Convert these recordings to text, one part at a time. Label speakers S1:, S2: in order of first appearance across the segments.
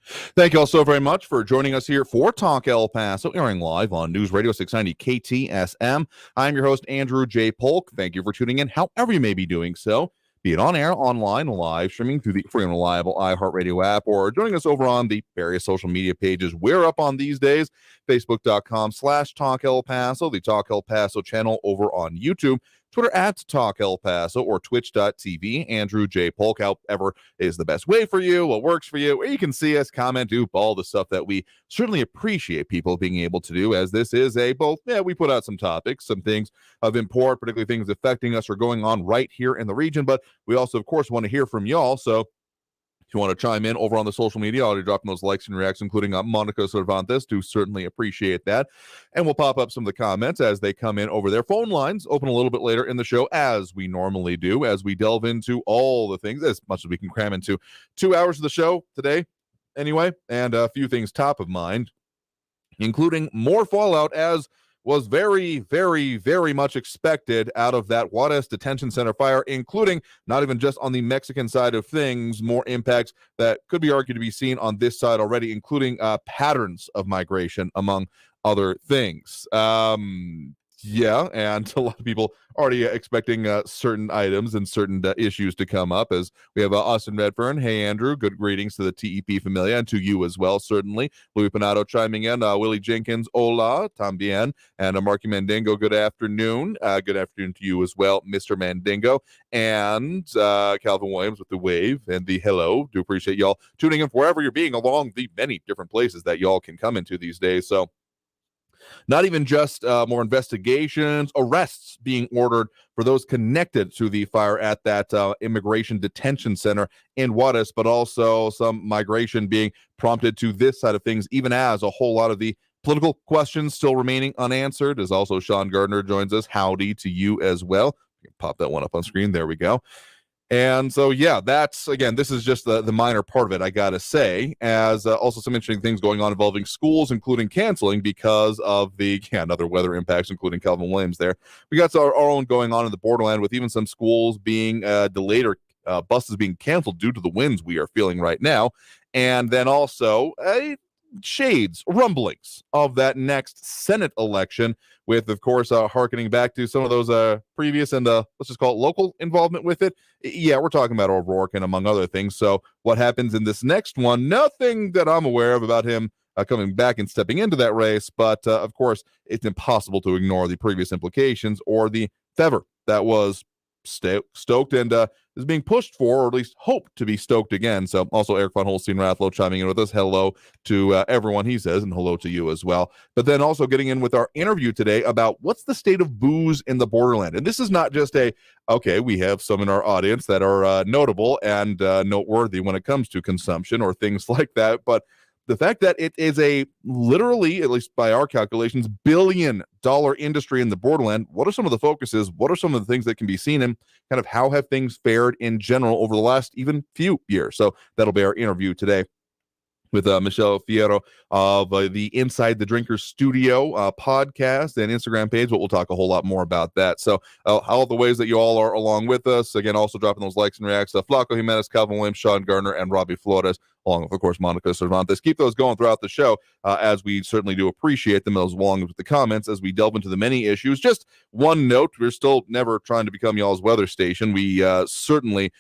S1: Thank you all so very much for joining us here for Talk El Paso, airing live on News Radio 690 KTSM. I'm your host, Andrew J. Polk. Thank you for tuning in, however you may be doing so, be it on air, online, live streaming through the free and reliable iHeartRadio app, or joining us over on the various social media pages we're up on these days, Facebook.com/Talk El Paso, the Talk El Paso channel over on YouTube, Twitter @Talk El Paso, or Twitch.tv. Andrew J. Polk, however, is the best way for you, what works for you, where you can see us, comment, do all the stuff that we certainly appreciate people being able to do, as this is we put out some topics, some things of import, particularly things affecting us or going on right here in the region, but we also, of course, want to hear from y'all, so if you want to chime in over on the social media, already dropping those likes and reacts, including Monica Cervantes, do certainly appreciate that. And we'll pop up some of the comments as they come in over their phone lines, open a little bit later in the show, as we normally do, as we delve into all the things, as much as we can cram into 2 hours of the show today, anyway, and a few things top of mind, including more fallout, as was very, very, very much expected out of that Juarez detention center fire, including not even just on the Mexican side of things, more impacts that could be argued to be seen on this side already, including patterns of migration, among other things. And a lot of people already expecting certain items and certain issues to come up, as we have Austin Redfern. Hey, Andrew, good greetings to the TEP familia, and to you as well, certainly. Louis Panado chiming in. Willie Jenkins, hola, tambien. And Marky Mandingo, good afternoon. Good afternoon to you as well, Mr. Mandingo. And Calvin Williams with the wave and the hello. Do appreciate y'all tuning in wherever you're being along the many different places that y'all can come into these days. So, not even just more investigations, arrests being ordered for those connected to the fire at that immigration detention center in Juarez, but also some migration being prompted to this side of things, even as a whole lot of the political questions still remaining unanswered. As also Sean Gardner joins us. Howdy to you as well. Pop that one up on screen. There we go. And so, that's, again, this is just the minor part of it, I gotta say, as also some interesting things going on involving schools, including canceling because of the, another weather impacts, including Calvin Williams there. We got our own going on in the Borderland, with even some schools being delayed or buses being canceled due to the winds we are feeling right now. And then also shades, rumblings of that next Senate election, with, of course, hearkening back to some of those previous and let's just call it local involvement with it. Yeah, we're talking about O'Rourke and among other things. So what happens in this next one, nothing that I'm aware of about him coming back and stepping into that race, but of course, it's impossible to ignore the previous implications or the fever that was stoked and is being pushed for, or at least hoped to be stoked again. So also Eric von Holstein-Rathlow chiming in with us. Hello to everyone, he says, and hello to you as well. But then also getting in with our interview today about what's the state of booze in the Borderland. And this is not just we have some in our audience that are notable and noteworthy when it comes to consumption or things like that, but the fact that it is a literally, at least by our calculations, billion-dollar industry in the Borderland. What are some of the focuses? What are some of the things that can be seen, and kind of how have things fared in general over the last even few years? So that'll be our interview today with Michelle Fierro of the Inside the Drinker Studio podcast and Instagram page, but we'll talk a whole lot more about that. So all the ways that you all are along with us, again, also dropping those likes and reacts, Flaco Jimenez, Calvin Williams, Sean Gardner, and Robbie Flores, along with, of course, Monica Cervantes. Keep those going throughout the show, as we certainly do appreciate them, as along with the comments as we delve into the many issues. Just one note, we're still never trying to become y'all's weather station. We certainly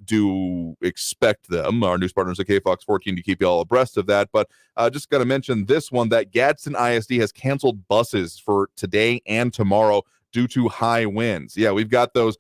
S1: do expect them, our news partners at KFOX 14, to keep y'all abreast of that. But just got to mention this one, that Gadsden ISD has canceled buses for today and tomorrow due to high winds. Yeah, we've got those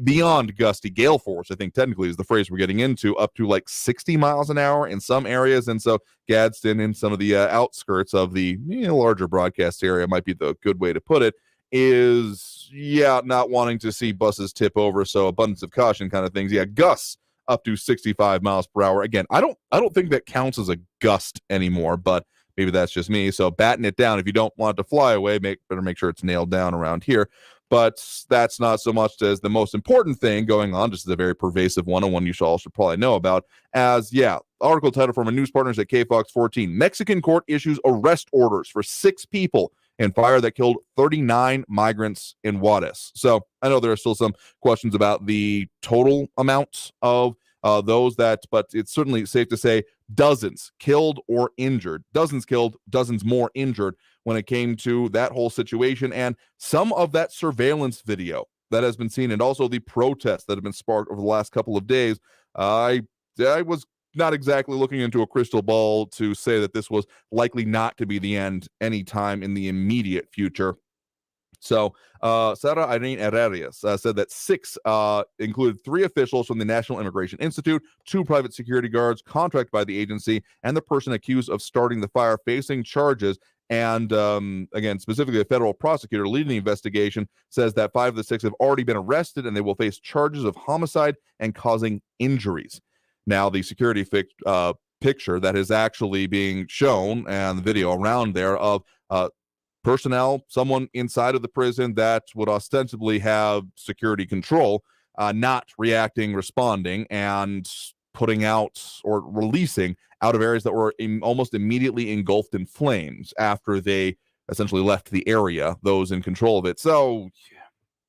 S1: beyond gusty gale force, I think technically is the phrase we're getting into, up to like 60 miles an hour in some areas. And so Gadsden, in some of the outskirts of the larger broadcast area, might be the good way to put it, is not wanting to see buses tip over. So abundance of caution kind of things. Gusts up to 65 miles per hour. Again, I don't think that counts as a gust anymore, but maybe that's just me. So batten it down. If you don't want it to fly away, better make sure it's nailed down around here. But that's not so much as the most important thing going on, just as a very pervasive one, and one you all should probably know about. Article title from our news partners at KFOX 14. Mexican court issues arrest orders for 6 people in fire that killed 39 migrants in Juarez. So I know there are still some questions about the total amount of but it's certainly safe to say dozens killed or injured, dozens killed, dozens more injured when it came to that whole situation. And some of that surveillance video that has been seen, and also the protests that have been sparked over the last couple of days, I was not exactly looking into a crystal ball to say that this was likely not to be the end anytime in the immediate future. So, Sara Irene Herrerias said that 6 included 3 officials from the National Immigration Institute, 2 private security guards contracted by the agency, and the person accused of starting the fire facing charges. And again, specifically, a federal prosecutor leading the investigation says that 5 of the 6 have already been arrested and they will face charges of homicide and causing injuries. Now, the security picture that is actually being shown and the video around there of personnel, someone inside of the prison that would ostensibly have security control, not reacting, responding, and putting out or releasing out of areas that were almost immediately engulfed in flames after they essentially left the area, those in control of it. So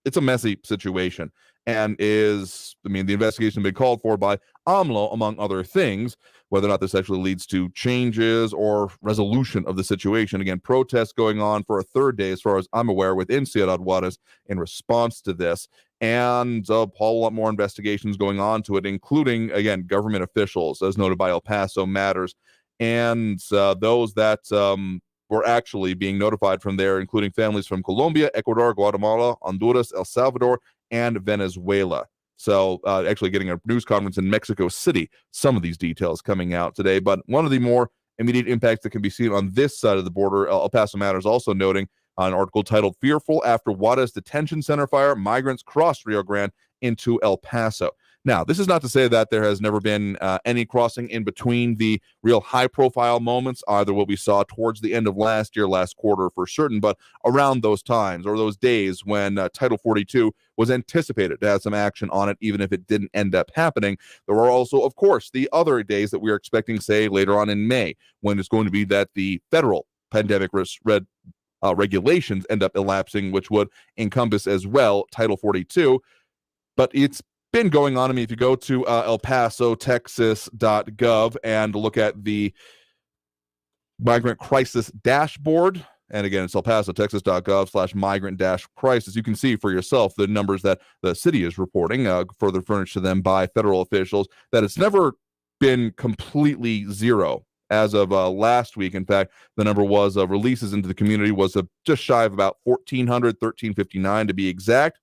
S1: it's a messy situation, and the investigation has been called for by AMLO, among other things. Whether or not this actually leads to changes or resolution of the situation. Again, protests going on for a 3rd day, as far as I'm aware, within Ciudad Juarez in response to this. And a whole lot more investigations going on to it, including, again, government officials, as noted by El Paso Matters, and those that were actually being notified from there, including families from Colombia, Ecuador, Guatemala, Honduras, El Salvador, and Venezuela. So actually getting a news conference in Mexico City, some of these details coming out today. But one of the more immediate impacts that can be seen on this side of the border, El Paso Matters also noting an article titled "Fearful After Juarez Detention Center Fire, Migrants Crossed Rio Grande into El Paso." Now, this is not to say that there has never been any crossing in between the real high-profile moments, either what we saw towards the end of last year, last quarter for certain, but around those times or those days when Title 42 was anticipated to have some action on it, even if it didn't end up happening. There are also, of course, the other days that we are expecting, say, later on in May, when it's going to be that the federal pandemic regulations end up elapsing, which would encompass as well Title 42. But it's been going on. I mean, if you go to elpasotexas.gov and look at the migrant crisis dashboard, and again, it's elpasotexas.gov/migrant-crisis, you can see for yourself the numbers that the city is reporting, further furnished to them by federal officials, that it's never been completely zero. As of last week, in fact, the number was releases into the community was just shy of about 1,400, 1,359 to be exact.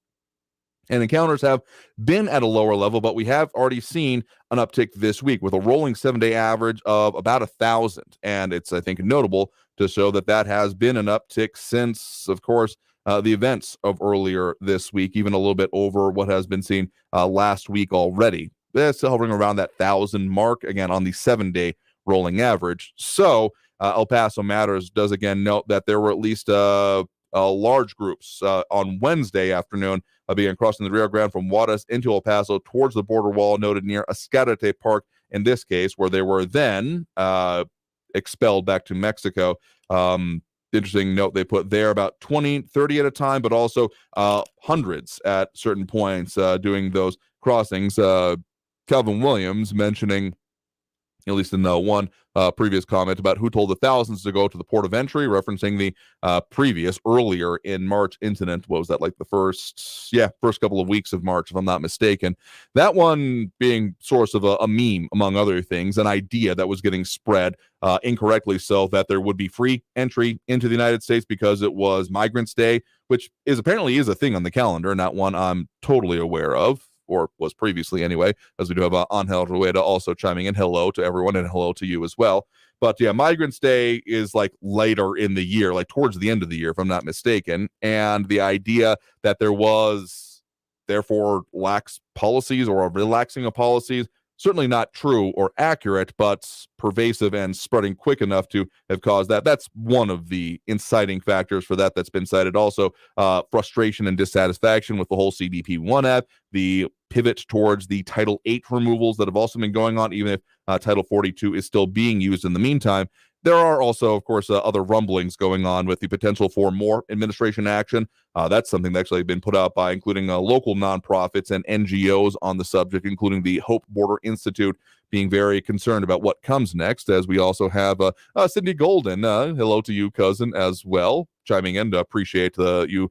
S1: And encounters have been at a lower level, but we have already seen an uptick this week with a rolling 7-day average of about 1,000. And it's, I think, notable to show that that has been an uptick since, of course, the events of earlier this week, even a little bit over what has been seen last week already. It's still hovering around that 1,000 mark, again, on the 7-day rolling average. So El Paso Matters does again note that there were at least large groups on Wednesday afternoon began crossing the Rio Grande from Juarez into El Paso towards the border wall noted near Escarate Park, in this case, where they were then expelled back to Mexico. Interesting note they put there, about 20, 30 at a time, but also hundreds at certain points doing those crossings. Calvin Williams mentioning, at least in the one previous comment, about who told the thousands to go to the port of entry, referencing the previous, earlier in March incident. What was that, like the first couple of weeks of March, if I'm not mistaken. That one being source of a meme, among other things, an idea that was getting spread incorrectly so, that there would be free entry into the United States because it was Migrants Day, which apparently is a thing on the calendar, not one I'm totally aware of, or was previously anyway, as we do have Angel Rueda also chiming in. Hello to everyone, and hello to you as well. But yeah, Migrants Day is like later in the year, like towards the end of the year, if I'm not mistaken. And the idea that there was therefore lax policies or a relaxing of policies, certainly not true or accurate, but pervasive and spreading quick enough to have caused that. That's one of the inciting factors for that's been cited. Also, frustration and dissatisfaction with the whole CBP-1 app, the pivot towards the Title 8 removals that have also been going on, even if Title 42 is still being used in the meantime. There are also, of course, other rumblings going on with the potential for more administration action. That's something that's actually been put out by including local nonprofits and NGOs on the subject, including the Hope Border Institute, being very concerned about what comes next, as we also have Cindy Golden. Hello to you, cousin, as well, chiming in to appreciate you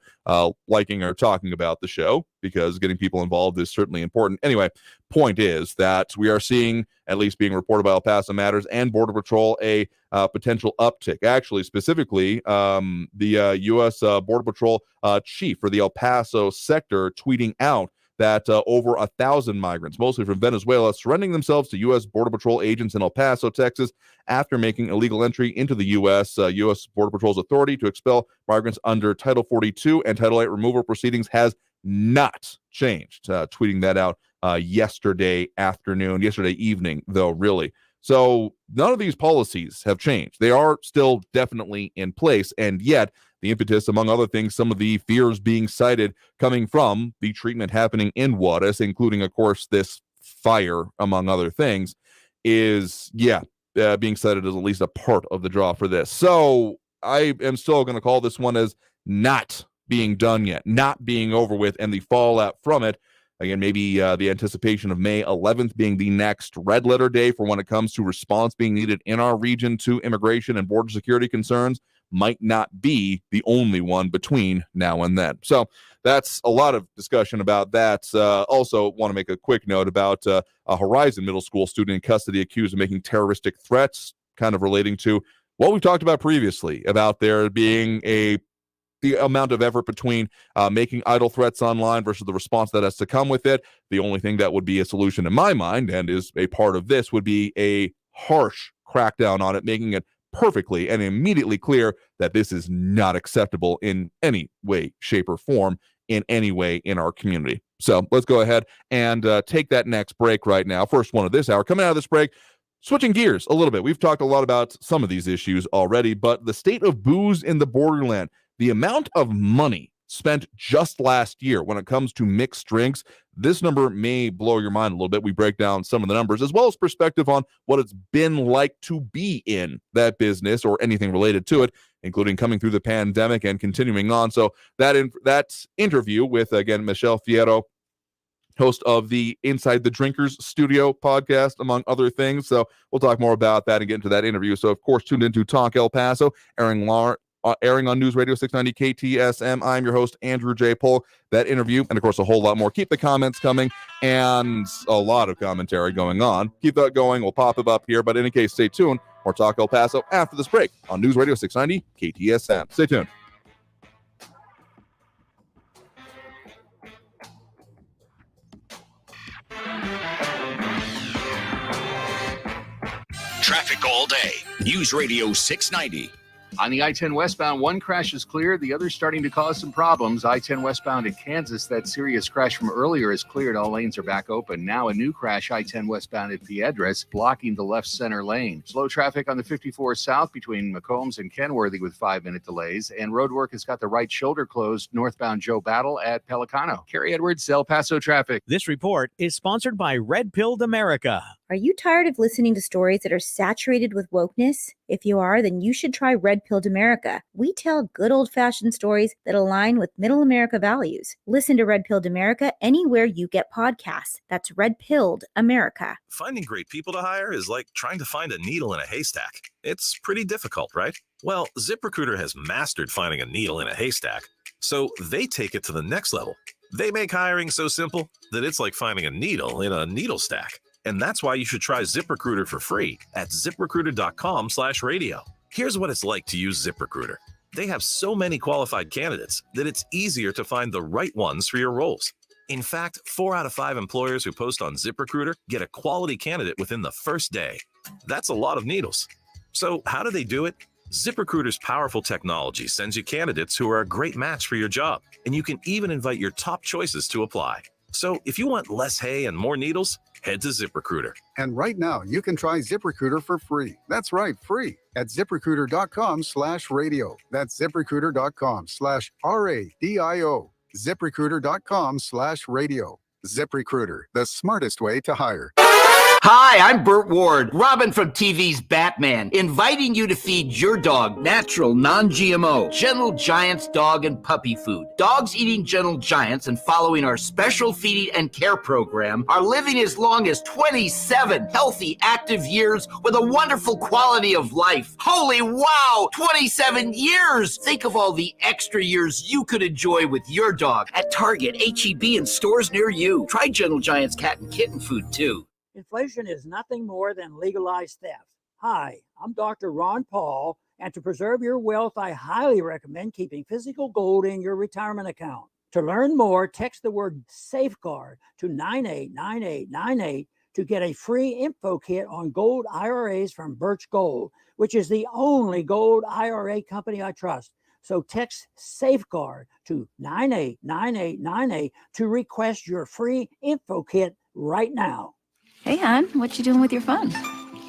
S1: liking or talking about the show, because getting people involved is certainly important. Anyway, point is that we are seeing, at least being reported by El Paso Matters and Border Patrol, a potential uptick. Actually, specifically, the U.S. Border Patrol chief for the El Paso sector tweeting out that over 1,000 migrants, mostly from Venezuela, surrendering themselves to U.S. Border Patrol agents in El Paso, Texas, after making illegal entry into the U.S. U.S. Border Patrol's authority to expel migrants under Title 42 and Title 8 removal proceedings has not changed. Tweeting that out yesterday evening, though, really. So none of these policies have changed. They are still definitely in place, and yet the impetus, among other things, some of the fears being cited coming from the treatment happening in Juarez, including, of course, this fire, among other things, is, being cited as at least a part of the draw for this. So I am still going to call this one as not being done yet, not being over with, and the fallout from it. Again, maybe the anticipation of May 11th being the next red letter day for when it comes to response being needed in our region to immigration and border security concerns might not be the only one between now and then. So that's a lot of discussion about that. Also want to make a quick note about a Horizon middle school student in custody accused of making terroristic threats, kind of relating to what we've talked about previously, about there being the amount of effort between making idle threats online versus the response that has to come with it. The only thing that would be a solution in my mind, and is a part of this, would be a harsh crackdown on it, making it perfectly and immediately clear that this is not acceptable in any way, shape, or form, in any way in our community. So let's go ahead and take that next break right now. First one of this hour. Coming out of this break, switching gears a little bit. We've talked a lot about some of these issues already, but the state of booze in the Borderland, the amount of money spent just last year when it comes to mixed drinks, this number may blow your mind a little bit. We break down some of the numbers, as well as perspective on what it's been like to be in that business or anything related to it, including coming through the pandemic and continuing on. So that interview with, again, Michelle Fierro, host of the Inside the Drinkers Studio podcast, among other things. So we'll talk more about that and get into that interview. So, of course, tuned into Talk El Paso, airing on News Radio 690 KTSM. I'm your host, Andrew J. Polk. That interview, and of course a whole lot more. Keep the comments coming, and a lot of commentary going on. Keep that going. We'll pop it up here, but in any case, stay tuned. More Talk El Paso after this break on News Radio 690 KTSM. Stay tuned.
S2: Traffic all day. News Radio 690.
S3: On the I-10 westbound, one crash is cleared. The other starting to cause some problems. I-10 westbound in Kansas, that serious crash from earlier is cleared. All lanes are back open. Now a new crash, I-10 westbound at Piedras, blocking the left center lane. Slow traffic on the 54 south between McCombs and Kenworthy with 5-minute delays. And road work has got the right shoulder closed northbound Joe Battle at Pelicano. Carrie Edwards, El Paso traffic.
S4: This report is sponsored by Red Pilled America.
S5: Are you tired of listening to stories that are saturated with wokeness? If you are, then you should try Red Pilled America. We tell good old-fashioned stories that align with middle America values. Listen to Red Pilled America anywhere you get podcasts. That's Red Pilled America.
S6: Finding great people to hire is like trying to find a needle in a haystack. It's pretty difficult, right? Well, ZipRecruiter has mastered finding a needle in a haystack, so they take it to the next level. They make hiring so simple that it's like finding a needle in a needle stack. And that's why you should try ZipRecruiter for free at ZipRecruiter.com/radio. Here's what it's like to use ZipRecruiter. They have so many qualified candidates that it's easier to find the right ones for your roles. In fact, 4 out of 5 employers who post on ZipRecruiter get a quality candidate within the first day. That's a lot of needles. So how do they do it? ZipRecruiter's powerful technology sends you candidates who are a great match for your job, and you can even invite your top choices to apply. So if you want less hay and more needles, head to ZipRecruiter.
S7: And right now, you can try ZipRecruiter for free. That's right, free at ZipRecruiter.com/radio. That's ZipRecruiter.com/RADIO. ZipRecruiter.com/radio. ZipRecruiter, the smartest way to hire.
S8: Hi, I'm Burt Ward, Robin from TV's Batman, inviting you to feed your dog natural, non-GMO, Gentle Giants dog and puppy food. Dogs eating Gentle Giants and following our special feeding and care program are living as long as 27 healthy, active years with a wonderful quality of life. Holy wow, 27 years! Think of all the extra years you could enjoy with your dog at Target, H-E-B, and stores near you. Try Gentle Giants cat and kitten food, too.
S9: Inflation is nothing more than legalized theft. Hi, I'm Dr. Ron Paul, and to preserve your wealth, I highly recommend keeping physical gold in your retirement account. To learn more, text the word safeguard to 989898 to get a free info kit on gold IRAs from Birch Gold, which is the only gold IRA company I trust. So text safeguard to 989898 to request your free info kit right now.
S10: Hey, hon, what you doing with your phone?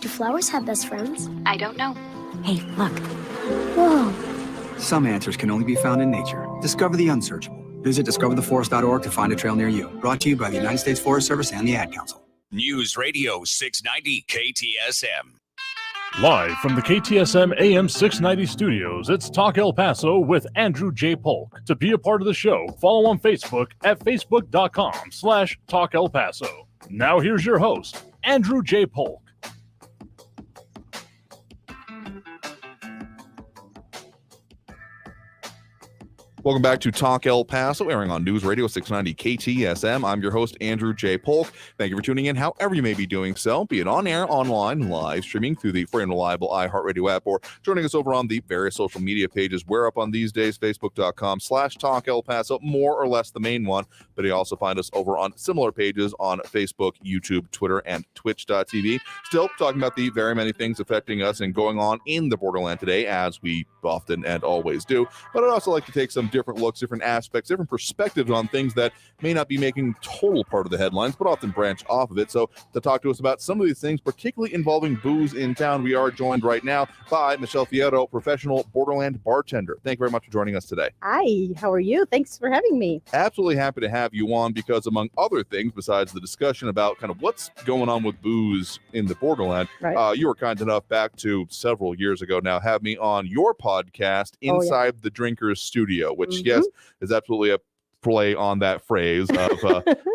S11: Do flowers have best friends?
S10: I don't know. Hey, look.
S11: Whoa.
S12: Some answers can only be found in nature. Discover the unsearchable. Visit discovertheforest.org to find a trail near you. Brought to you by the United States Forest Service and the Ad Council.
S2: News Radio 690 KTSM.
S13: Live from the KTSM AM 690 studios, it's Talk El Paso with Andrew J. Polk. To be a part of the show, follow on Facebook at facebook.com/Talk El Paso. Now here's your host, Andrew J. Polk.
S1: Welcome back to Talk El Paso, airing on News Radio 690 KTSM. I'm your host, Andrew J. Polk. Thank you for tuning in, however you may be doing so, be it on air, online, live streaming through the free and reliable iHeartRadio app, or joining us over on the various social media pages. We're up on these days, facebook.com/Talk El Paso, more or less the main one, but you also find us over on similar pages on Facebook, YouTube, Twitter, and Twitch.tv. Still talking about the very many things affecting us and going on in the Borderland today, as we often and always do. But I'd also like to take some different looks, different aspects, different perspectives on things that may not be making total part of the headlines, but often branch off of it. So to talk to us about some of these things, particularly involving booze in town, we are joined right now by Michelle Fierro, professional Borderland bartender. Thank you very much for joining us today.
S14: Hi, how are you? Thanks for having me.
S1: Absolutely happy to have you on because, among other things, besides the discussion about kind of what's going on with booze in the Borderland,
S14: right.
S1: You were kind enough back to several years ago now, have me on your podcast, Inside the Drinker's Studio, which, yes, is absolutely a play on that phrase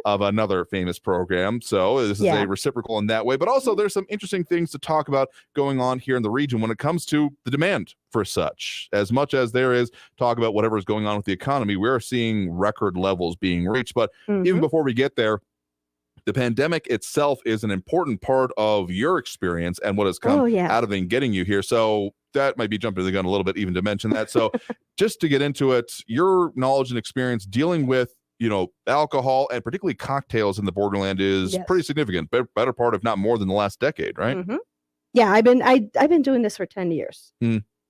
S1: of another famous program. So this is a reciprocal in that way. But also there's some interesting things to talk about going on here in the region when it comes to the demand for such. As much as there is talk about whatever is going on with the economy, we're seeing record levels being reached. But even before we get there, the pandemic itself is an important part of your experience and what has come out of and getting you here. So that might be jumping the gun a little bit even to mention that. So just to get into it, your knowledge and experience dealing with, alcohol and particularly cocktails in the Borderland is pretty significant. Better part, if not more than the last decade, right?
S14: Yeah, I've been doing this for 10 years.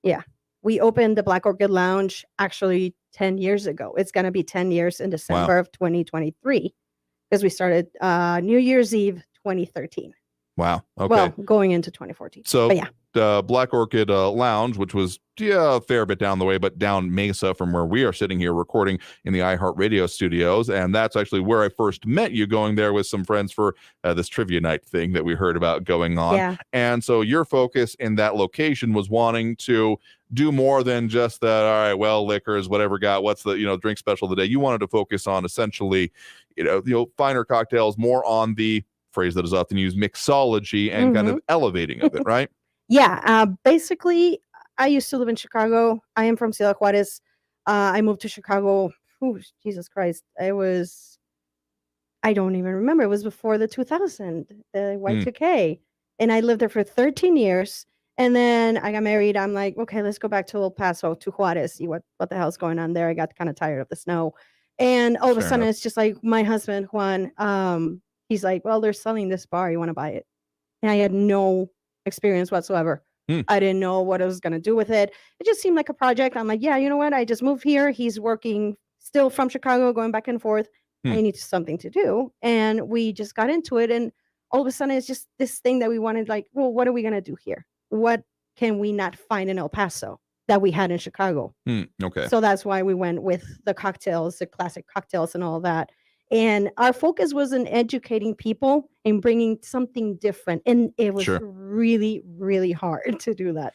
S14: Yeah. We opened the Black Orchid Lounge actually 10 years ago. It's going to be 10 years in December of 2023 because we started New Year's Eve 2013.
S1: Wow. Okay.
S14: Well, going into 2014.
S1: So Black Orchid Lounge, which was a fair bit down the way, but down Mesa from where we are sitting here recording in the iHeartRadio studios. And that's actually where I first met you, going there with some friends for this trivia night thing that we heard about going on.
S14: Yeah.
S1: And so your focus in that location was wanting to do more than just that, all right, well, liquors, whatever got, what's the, drink special of the day. You wanted to focus on essentially, finer cocktails, more on the phrase that is often used, mixology, and kind of elevating of it, right?
S14: Yeah. Basically, I used to live in Chicago. I am from Ciudad Juarez. I moved to Chicago. Jesus Christ. I don't even remember. It was before the 2000, the Y2K. And I lived there for 13 years. And then I got married. I'm like, okay, let's go back to El Paso, to Juarez, see what the hell's going on there. I got kind of tired of the snow. And all of a sudden, it's just like my husband, Juan, he's like, well, they're selling this bar. You want to buy it? And I had no experience whatsoever. I didn't know what I was going to do with it. It just seemed like a project. I'm like, yeah, you know what? I just moved here. He's working still from Chicago, going back and forth. I need something to do. And we just got into it. And all of a sudden, it's just this thing that we wanted, like, well, what are we going to do here? What can we not find in El Paso that we had in Chicago?
S1: Okay.
S14: So that's why we went with the cocktails, the classic cocktails and all that. And our focus was in educating people and bringing something different. And it was really, really hard to do that.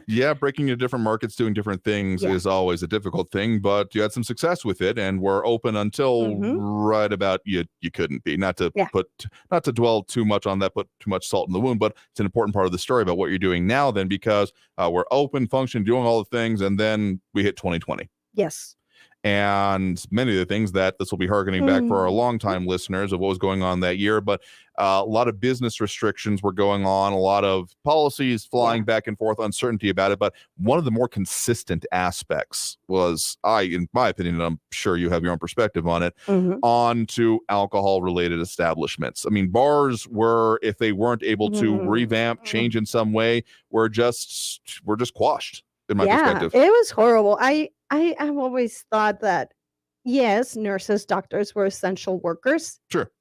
S1: Yeah, breaking into different markets, doing different things is always a difficult thing, but you had some success with it and were open until right about you couldn't be. Not to dwell too much on that, put too much salt in the wound, but it's an important part of the story about what you're doing now then, because we're open, function, doing all the things, and then we hit 2020.
S14: Yes.
S1: And many of the things that this will be harkening back for our longtime listeners of what was going on that year. But a lot of business restrictions were going on, a lot of policies flying back and forth, uncertainty about it. But one of the more consistent aspects was, in my opinion, and I'm sure you have your own perspective on it, on to alcohol-related establishments. I mean, bars were, if they weren't able to revamp, change in some way, were just quashed, in my perspective.
S14: It was horrible. I've always thought that, yes, nurses, doctors were essential workers.
S1: Sure.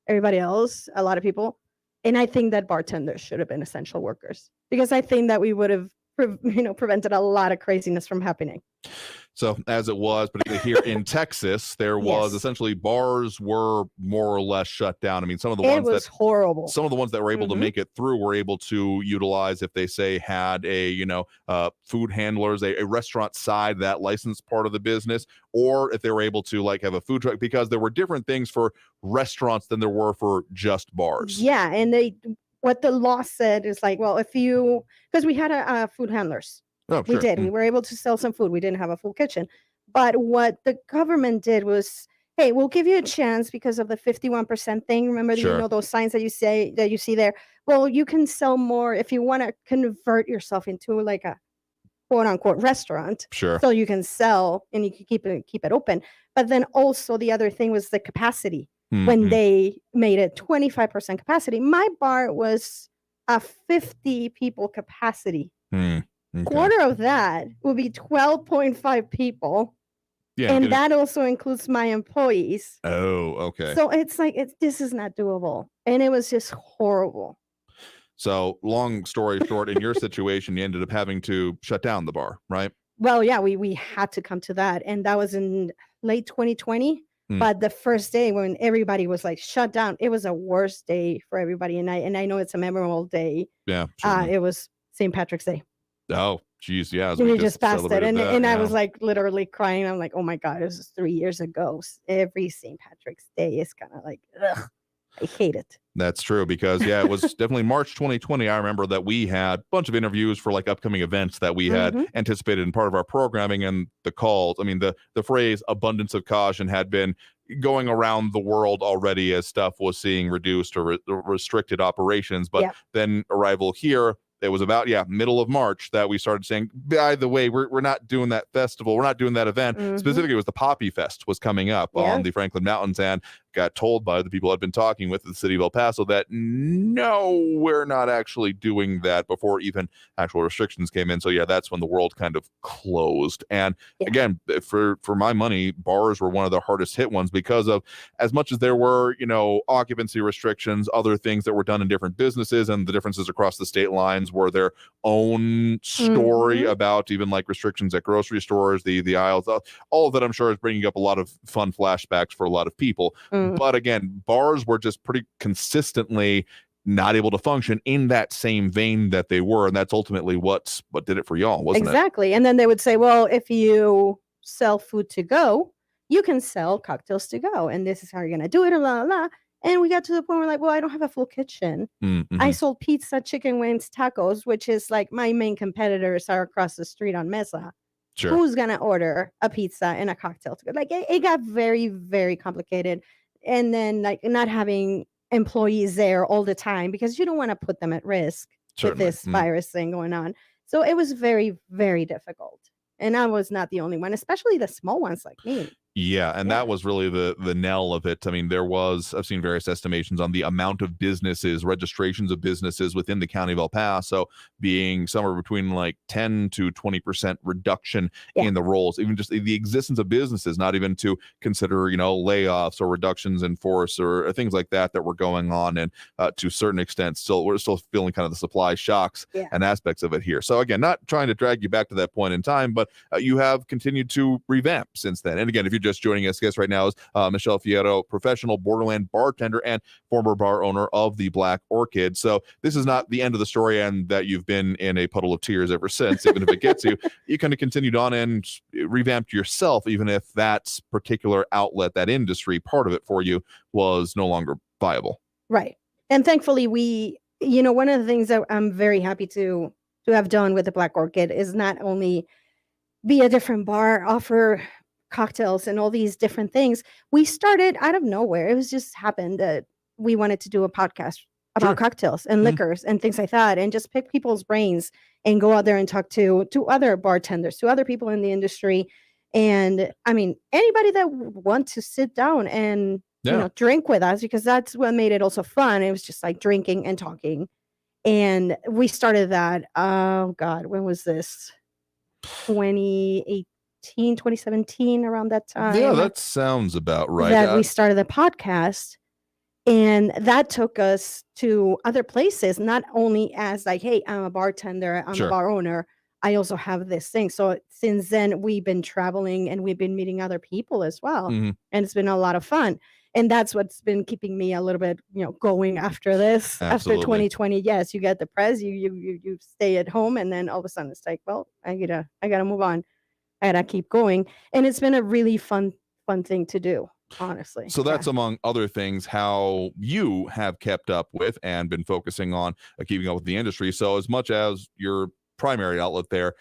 S14: Everybody else, a lot of people. And I think that bartenders should have been essential workers, because I think that we would have, prevented a lot of craziness from happening.
S1: So as it was, particularly here in Texas, there was essentially bars were more or less shut down. I mean, some of the ones
S14: horrible.
S1: Some of the ones that were able to make it through were able to utilize, if they say had a, food handlers, a restaurant side, that licensed part of the business, or if they were able to like have a food truck, because there were different things for restaurants than there were for just bars.
S14: Yeah. And what the law said is like, well, because we had a food handlers.
S1: Oh,
S14: we did. We were able to sell some food. We didn't have a full kitchen. But what the government did was, hey, we'll give you a chance because of the 51% thing. Remember, those signs that you see there? Well, you can sell more if you want to convert yourself into like a quote unquote restaurant.
S1: Sure.
S14: So you can sell and you can keep it open. But then also the other thing was the capacity. When they made it 25% capacity, my bar was a 50 people capacity. Okay. Quarter of that will be 12.5 people. Yeah, and that also includes my employees.
S1: Oh, okay.
S14: So it's like, this is not doable. And it was just horrible.
S1: So long story short, in your situation, you ended up having to shut down the bar, right?
S14: Well, yeah, we had to come to that. And that was in late 2020. But the first day when everybody was like shut down, it was a worst day for everybody. And I know it's a memorable day.
S1: Yeah.
S14: It was St. Patrick's Day.
S1: Oh, geez. Yeah.
S14: We just passed it. And I was like literally crying. I'm like, oh my God, it was 3 years ago. Every St. Patrick's Day is kind of like, ugh, I hate it.
S1: That's true, because it was definitely March 2020. I remember that we had a bunch of interviews for like upcoming events that we had anticipated in part of our programming, and the calls. I mean, the phrase abundance of caution had been going around the world already as stuff was seeing reduced or restricted operations. But then arrival here, it was about middle of March that we started saying, by the way, we're not doing that festival, we're not doing that event. Specifically, it was the Poppy Fest was coming up on the Franklin Mountains, and got told by the people I'd been talking with at the city of El Paso that no, we're not actually doing that, before even actual restrictions came in. So that's when the world kind of closed. And again, for my money, bars were one of the hardest hit ones, because of, as much as there were, occupancy restrictions, other things that were done in different businesses, and the differences across the state lines were their own story about even like restrictions at grocery stores, the aisles, all of that I'm sure is bringing up a lot of fun flashbacks for a lot of people. But again, bars were just pretty consistently not able to function in that same vein that they were. And that's ultimately what did it for y'all, wasn't it?
S14: Exactly. And then they would say, well, if you sell food to go, you can sell cocktails to go. And this is how you're going to do it. And blah, blah, blah. And we got to the point where like, well, I don't have a full kitchen. I sold pizza, chicken wings, tacos, which is like my main competitors are across the street on Mesa. Sure. Who's going to order a pizza and a cocktail to go? Like it got very, very complicated. And then like not having employees there all the time, because you don't want to put them at risk with this virus thing going on. So it was very, very difficult. And I was not the only one, especially the small ones like me.
S1: Yeah, and that was really the knell of it. I mean, I've seen various estimations on the amount of businesses, registrations of businesses within the county of El Paso being somewhere between like 10 to 20% reduction in the roles, even just the existence of businesses, not even to consider, layoffs or reductions in force or things like that were going on. And to a certain extent, we're still feeling kind of the supply shocks and aspects of it here. So again, not trying to drag you back to that point in time, but you have continued to revamp since then. And again, if you just joining us, guest right now is Michelle Fierro, professional Borderland bartender and former bar owner of the Black Orchid. So this is not the end of the story, and that you've been in a puddle of tears ever since. Even if it gets you, you kind of continued on and revamped yourself, even if that particular outlet, that industry part of it for you was no longer viable.
S14: Right. And thankfully one of the things that I'm very happy to have done with the Black Orchid is not only be a different bar, offer cocktails and all these different things. We started out of nowhere. It was just happened that we wanted to do a podcast about cocktails and liquors and things like that, and just pick people's brains and go out there and talk to other bartenders, to other people in the industry. And I mean, anybody that would want to sit down and drink with us, because that's what made it also fun. It was just like drinking and talking. And we started that, oh God, when was this? 2017, around that time.
S1: Yeah, that sounds about right.
S14: That we started the podcast. And that took us to other places, not only as like, hey, I'm a bartender, I'm a bar owner. I also have this thing. So since then, we've been traveling and we've been meeting other people as well. And it's been a lot of fun. And that's what's been keeping me a little bit, going after this.
S1: Absolutely.
S14: After 2020, yes, you get depressed, you stay at home, and then all of a sudden it's like, well, I gotta move on. I gotta keep going. And it's been a really fun thing to do, honestly.
S1: So that's among other things how you have kept up with and been focusing on keeping up with the industry. So as much as your primary outlet there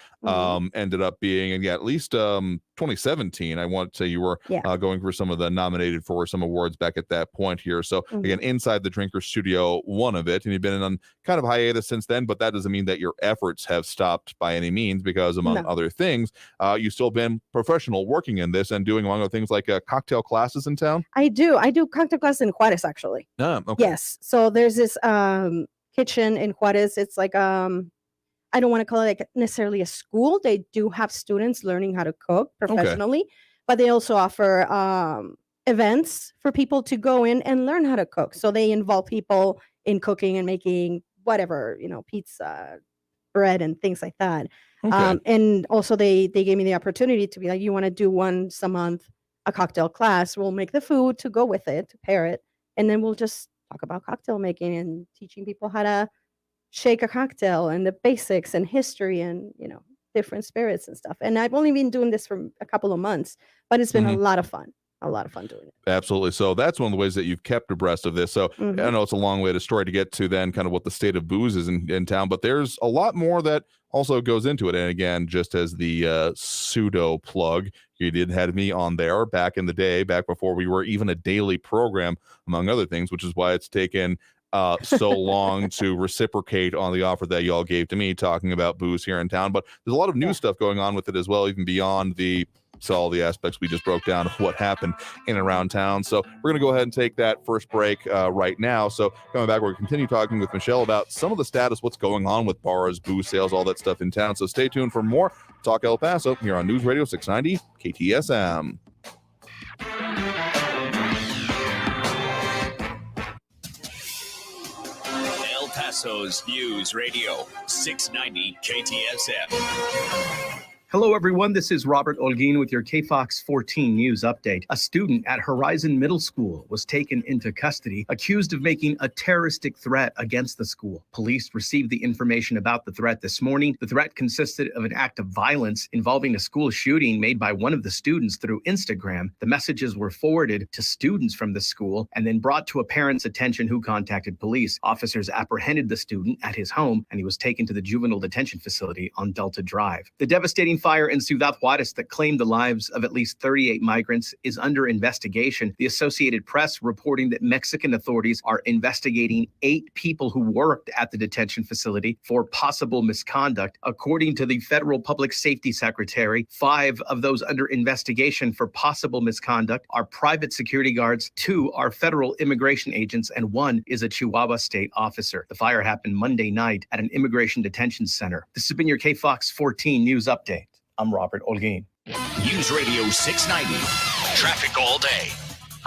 S1: ended up being, and at least 2017, I want to say you were going for some of the nominated for some awards back at that point here. So again, Inside the Drinker Studio, one of it, and you've been on kind of hiatus since then, but that doesn't mean that your efforts have stopped by any means, because among other things, you've still been professional working in this and doing, among other things, like cocktail classes in town. I do cocktail classes in Juarez, actually. Okay. Yes. So there's this kitchen in Juarez. It's like I don't want to call it like necessarily a school. They do have students learning how to cook professionally, but they also offer events for people to go in and learn how to cook. So they involve people in cooking and making whatever, pizza, bread, and things like that. And also they gave me the opportunity to be like, you want to do once a month a cocktail class? We'll make the food to go with it, to pair it, and then we'll just talk about cocktail making and teaching people how to shake a cocktail and the basics and history and different spirits and stuff. And I've only been doing this for a couple of months, but it's been a lot of fun doing it. Absolutely. So that's one of the ways that you've kept abreast of this. So I know it's a long way to story to get to then kind of what the state of booze is in town, but there's a lot more that also goes into it. And again, just as the pseudo plug, you did have me on there back in the day, back before we were even a daily program, among other things, which is why it's taken so long to reciprocate on the offer that y'all gave to me, talking about booze here in town. But there's a lot of new stuff going on with it as well, even beyond all the aspects we just broke down of what happened in and around town. So we're going to go ahead and take that first break right now. So coming back, we're going to continue talking with Michelle about some of the status, what's going on with bars, booze sales, all that stuff in town. So stay tuned for more Talk El Paso here on News Radio 690 KTSM.
S2: El Paso's News Radio 690 KTSM.
S15: Hello, everyone. This is Robert Olguin with your KFOX 14 News Update. A student at Horizon Middle School was taken into custody, accused of making a terroristic threat against the school. Police received the information about the threat this morning. The threat consisted of an act of violence involving a school shooting made by one of the students through Instagram. The messages were forwarded to students from the school and then brought to a parent's attention, who contacted police. Officers apprehended the student at his home, and he was taken to the juvenile detention facility on Delta Drive. The devastating fire in Ciudad Juarez that claimed the lives of at least 38 migrants is under investigation. The Associated Press reporting that Mexican authorities are investigating 8 people who worked at the detention facility for possible misconduct. According to the Federal Public Safety Secretary, 5 of those under investigation for possible misconduct are private security guards, 2 are federal immigration agents, and 1 is a Chihuahua state officer. The fire happened Monday night at an immigration detention center. This has been your KFOX 14 News Update. I'm Robert Olguin.
S2: News Radio 690. Traffic all day.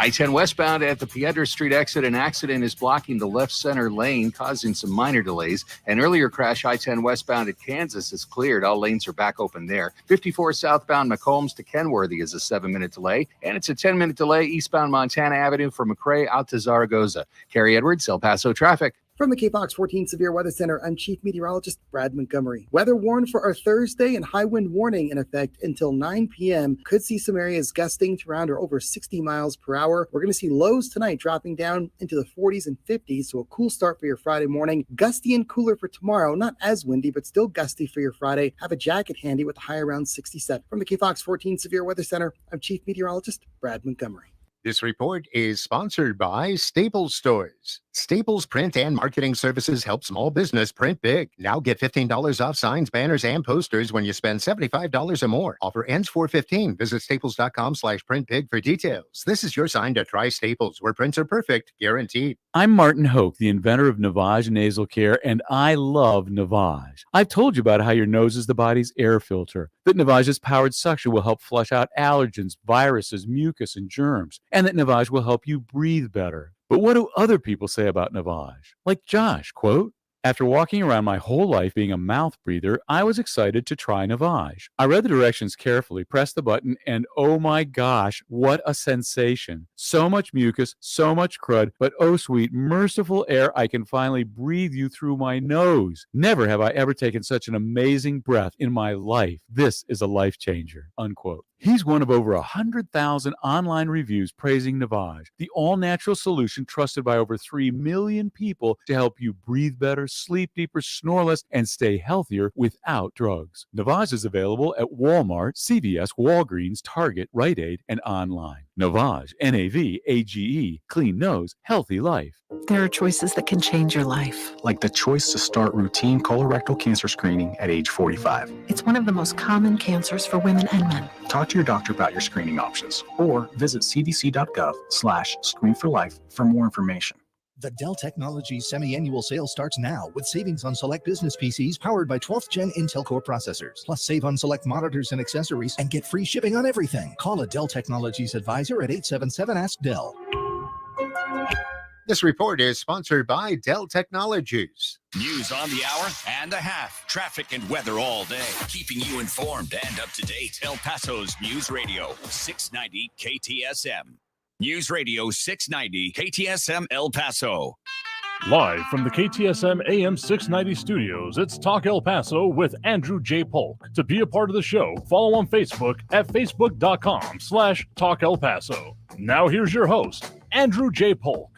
S3: I-10 westbound at the Piedras Street exit, an accident is blocking the left center lane, causing some minor delays. An earlier crash, I-10 westbound at Kansas, is cleared. All lanes are back open there. 54 southbound McCombs to Kenworthy is a 7-minute delay, and it's a 10-minute delay eastbound Montana Avenue from McRae out to Zaragoza. Carrie Edwards, El Paso traffic.
S16: From the KFOX 14 Severe Weather Center, I'm Chief Meteorologist Brad Montgomery. Weather warned for our Thursday and high wind warning in effect until 9 p.m. Could see some areas gusting to around or over 60 miles per hour. We're going to see lows tonight dropping down into the 40s and 50s, so a cool start for your Friday morning. Gusty and cooler for tomorrow, not as windy, but still gusty for your Friday. Have a jacket handy with a high around 67. From the KFOX 14 Severe Weather Center, I'm Chief Meteorologist Brad Montgomery.
S17: This report is sponsored by Staples Stores. Staples Print and Marketing Services help small business print big. Now get $15 off signs, banners, and posters when you spend $75 or more. Offer ends 4/15. Visit staples.com/printbig for details. This is your sign to try Staples, where prints are perfect, guaranteed.
S18: I'm Martin Hoke, the inventor of Navage Nasal Care, and I love Navage. I've told you about how your nose is the body's air filter, that Navage's powered suction will help flush out allergens, viruses, mucus, and germs, and that Navage will help you breathe better. But what do other people say about Navage? Like Josh, quote, "After walking around my whole life being a mouth breather, I was excited to try Navage. I read the directions carefully, pressed the button, and oh my gosh, what a sensation. So much mucus, so much crud, but oh sweet, merciful air, I can finally breathe you through my nose. Never have I ever taken such an amazing breath in my life. This is a life changer," unquote. He's one of over 100,000 online reviews praising Navage, the all-natural solution trusted by over 3 million people to help you breathe better, sleep deeper, snore less, and stay healthier without drugs. Navage is available at Walmart, CVS, Walgreens, Target, Rite Aid, and online. Navage, Navage, clean nose, healthy life.
S19: There are choices that can change your life.
S20: Like the choice to start routine colorectal cancer screening at age 45.
S19: It's one of the most common cancers for women and men.
S20: Talk to your doctor about your screening options or visit cdc.gov/screenforlife for more information.
S21: The Dell Technologies semi-annual sale starts now with savings on select business PCs powered by 12th Gen Intel Core processors. Plus save on select monitors and accessories and get free shipping on everything. Call a Dell Technologies advisor at 877-ASK-DELL.
S17: This report is sponsored by Dell Technologies.
S2: News on the hour and a half. Traffic and weather all day. Keeping you informed and up to date. El Paso's News Radio 690 KTSM. News Radio 690 KTSM El Paso.
S13: Live from the KTSM AM 690 studios, it's Talk El Paso with Andrew J. Polk. To be a part of the show, follow on Facebook at facebook.com/Talk El Paso. Now here's your host, Andrew J. Polk.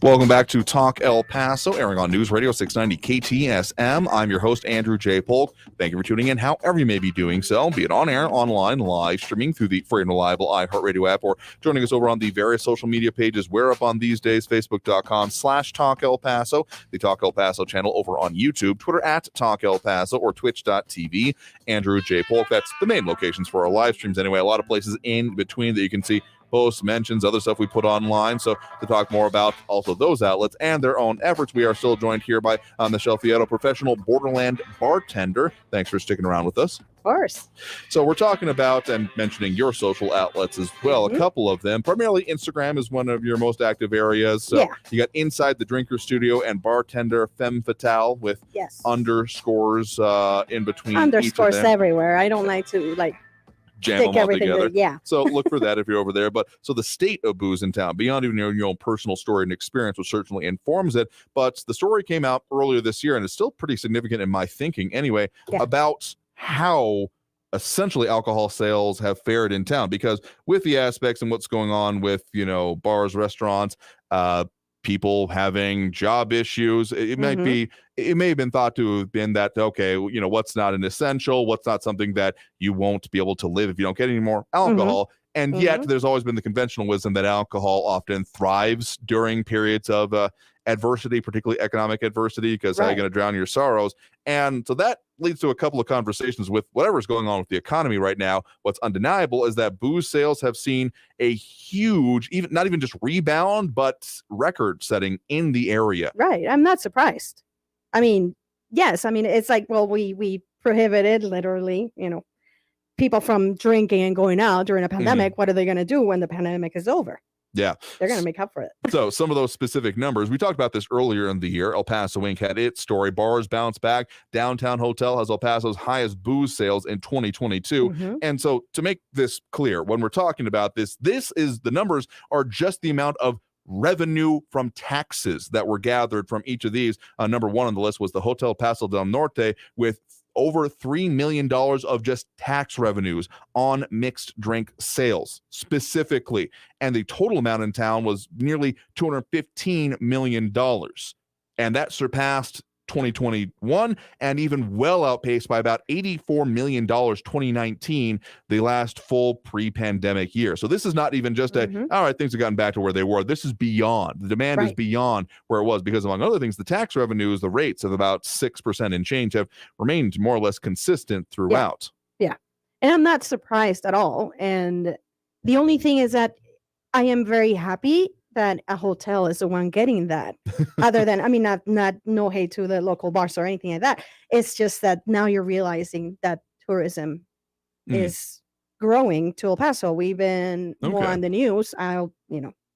S1: Welcome back to Talk El Paso, airing on News Radio 690 KTSM. I'm your host, Andrew J. Polk. Thank you for tuning in, however you may be doing so, be it on air, online, live streaming through the free and reliable iHeartRadio app, or joining us over on the various social media pages. We're up on these days, facebook.com/Talk El Paso, the Talk El Paso channel over on YouTube, Twitter at Talk El Paso, or twitch.tv, Andrew J. Polk. That's the main locations for our live streams anyway. A lot of places in between that you can see posts, mentions, other stuff we put online. So to talk more about also those outlets and their own efforts, we are still joined here by Michelle Fieto, professional Borderland bartender. Thanks for sticking around with us.
S14: Of course.
S1: So we're talking about and mentioning your social outlets as well, a couple of them. Primarily Instagram is one of your most active areas. So you got Inside the Drinker Studio and Bartender Femme Fatale with underscores in between.
S14: Underscores everywhere. I don't like to
S1: jam
S14: stick
S1: them all
S14: everything
S1: together. So look for that if you're over there. But so the state of booze in town, beyond even your own personal story and experience, which certainly informs it. But the story came out earlier this year, and it's still pretty significant in my thinking anyway, about how essentially alcohol sales have fared in town. Because with the aspects and what's going on with, bars, restaurants, people having job issues, it may have been thought to have been that, okay, what's not an essential, what's not something that you won't be able to live if you don't get any more alcohol. And yet there's always been the conventional wisdom that alcohol often thrives during periods of adversity, particularly economic adversity, because how are you going to drown your sorrows? And so that leads to a couple of conversations with whatever's going on with the economy right now. What's undeniable is that booze sales have seen a huge, not even just rebound, but record setting in the area.
S14: Right. I'm not surprised. I mean, yes. I mean, it's like, well, we prohibited, literally, people from drinking and going out during a pandemic. What are they going to do when the pandemic is over?
S1: Yeah.
S14: They're going to make up for it.
S1: So some of those specific numbers, we talked about this earlier in the year. El Paso Inc. had its story. Bars bounce back. Downtown Hotel has El Paso's highest booze sales in 2022. And so to make this clear, when we're talking about this is the numbers are just the amount of revenue from taxes that were gathered from each of these. Number one on the list was the Hotel Paso del Norte with over $3 million of just tax revenues on mixed drink sales specifically. And the total amount in town was nearly $215 million. And that surpassed 2021 and even well outpaced by about $84 million 2019, the last full pre-pandemic year. So this is not even just all right, things have gotten back to where they were. This is beyond. The demand is beyond where it was because, among other things, the tax revenues, the rates of about 6% and change have remained more or less consistent throughout.
S14: Yeah. And I'm not surprised at all. And the only thing is that I am very happy that a hotel is the one getting that. Other than, not no hate to the local bars or anything like that. It's just that now you're realizing that tourism is growing to El Paso. We've been more on the news,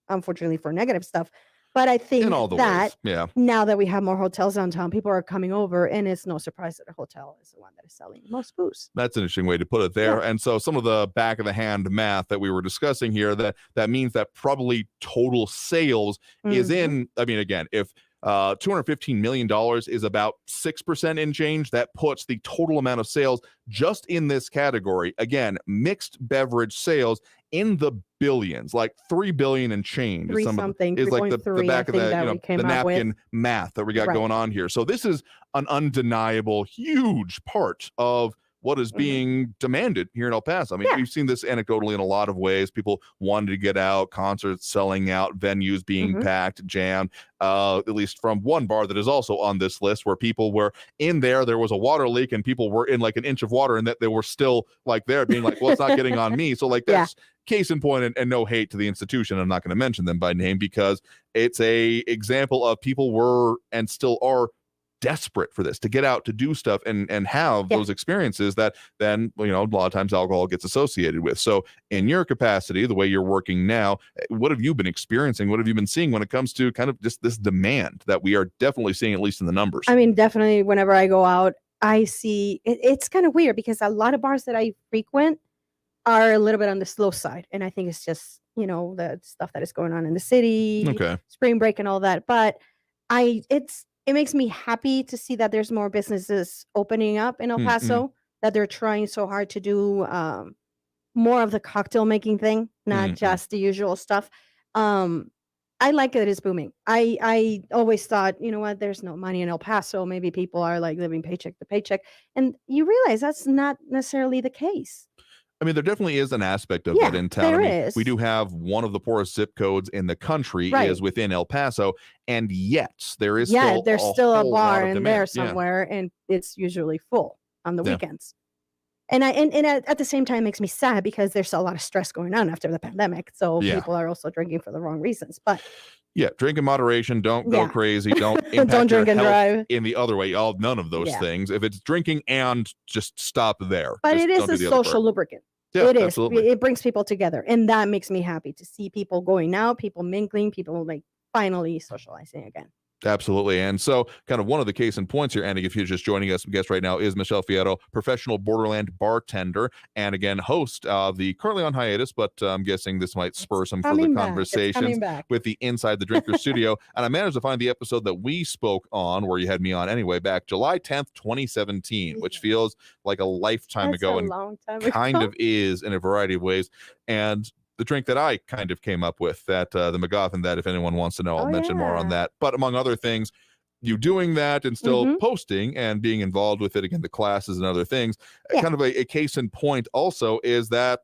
S14: unfortunately for negative stuff. But I think that now that we have more hotels downtown, people are coming over, and it's no surprise that a hotel is the one that is selling the most booze.
S1: That's an interesting way to put it there. And so some of the back of the hand math that we were discussing here, that means that probably total sales is in, again, if $215 million is about 6% in change, that puts the total amount of sales just in this category, again, mixed beverage sales, in the billions, like $3 billion and change. Is like the back of the napkin math that we got going on here. So this is an undeniable huge part of what is being demanded here in El Paso. We've seen this anecdotally in a lot of ways. People wanted to get out, concerts selling out, venues being packed, jammed, at least from one bar that is also on this list where people were in there. There was a water leak and people were in like an inch of water and that they were still like there being like, well, it's not getting on me. So like that's case in point, and no hate to the institution. I'm not going to mention them by name because it's a example of people were and still are desperate for this, to get out, to do stuff and have those experiences that then, a lot of times alcohol gets associated with. So in your capacity, the way you're working now, what have you been experiencing? What have you been seeing when it comes to kind of just this demand that we are definitely seeing, at least in the numbers?
S14: Definitely whenever I go out, I see it's kind of weird because a lot of bars that I frequent are a little bit on the slow side. And I think it's just, the stuff that is going on in the city, spring break and all that. But it makes me happy to see that there's more businesses opening up in El Paso, that they're trying so hard to do more of the cocktail making thing, not just the usual stuff. I like that it's booming. I always thought, there's no money in El Paso. Maybe people are like living paycheck to paycheck. And you realize that's not necessarily the case.
S1: There definitely is an aspect of it in town. We do have one of the poorest zip codes in the country is within El Paso, and yet there is
S14: there's still a bar in there somewhere, and it's usually full on the weekends. And at the same time, it makes me sad because there's a lot of stress going on after the pandemic, so people are also drinking for the wrong reasons. But
S1: drink in moderation. Don't go crazy. Don't impact
S14: don't drink and drive
S1: in the other way. None of those things. If it's drinking and just stop there.
S14: But it is a social lubricant.
S1: Yeah,
S14: it is.
S1: Absolutely.
S14: It brings people together, and that makes me happy to see people going out, people mingling, people like finally socializing again.
S1: Absolutely. And so kind of one of the case in points here, Andy, if you're just joining us, guest right now is Michelle Fierro, professional Borderland bartender, and again, host of the currently on hiatus, but I'm guessing this might spur some further conversations with the Inside the Drinker studio. And I managed to find the episode that we spoke on, where you had me on anyway, back July 10th, 2017, which feels like a lifetime ago and
S14: long time ago.
S1: Kind of is in a variety of ways. And the drink that I kind of came up with, that the MacGuffin, that if anyone wants to know, I'll mention more on that. But among other things, you doing that and still posting and being involved with it, again, the classes and other things, kind of a case in point also is that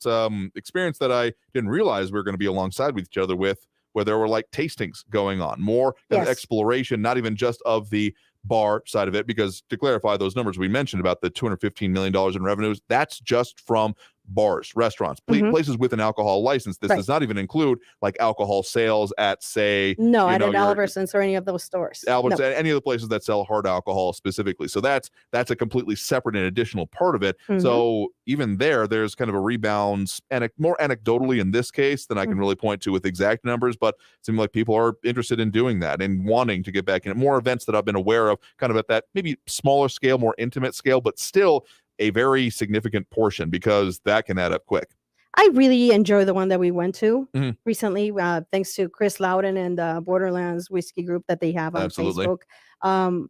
S1: experience that I didn't realize we were going to be alongside with each other with, where there were like tastings going on, more kind of exploration, not even just of the bar side of it, because to clarify those numbers we mentioned about the $215 million in revenues, that's just from bars, restaurants,
S14: Mhm.
S1: places with an alcohol license. This
S14: Right.
S1: does not even include like alcohol sales at, say,
S14: No, at
S1: your
S14: Albertsons or any of those stores.
S1: Albert's,
S14: No.
S1: any of the places that sell hard alcohol specifically. So that's a completely separate and additional part of it.
S14: Mhm.
S1: So even there's kind of a rebound, more anecdotally in this case than I can
S14: Mhm.
S1: really point to with exact numbers, but it seems like people are interested in doing that and wanting to get back in it. More events that I've been aware of, kind of at that maybe smaller scale, more intimate scale, but still a very significant portion, because that can add up quick.
S14: I really enjoy the one that we went to
S1: Mhm.
S14: recently, thanks to Chris Loudon and the Borderlands whiskey group that they have on
S1: Absolutely.
S14: Facebook.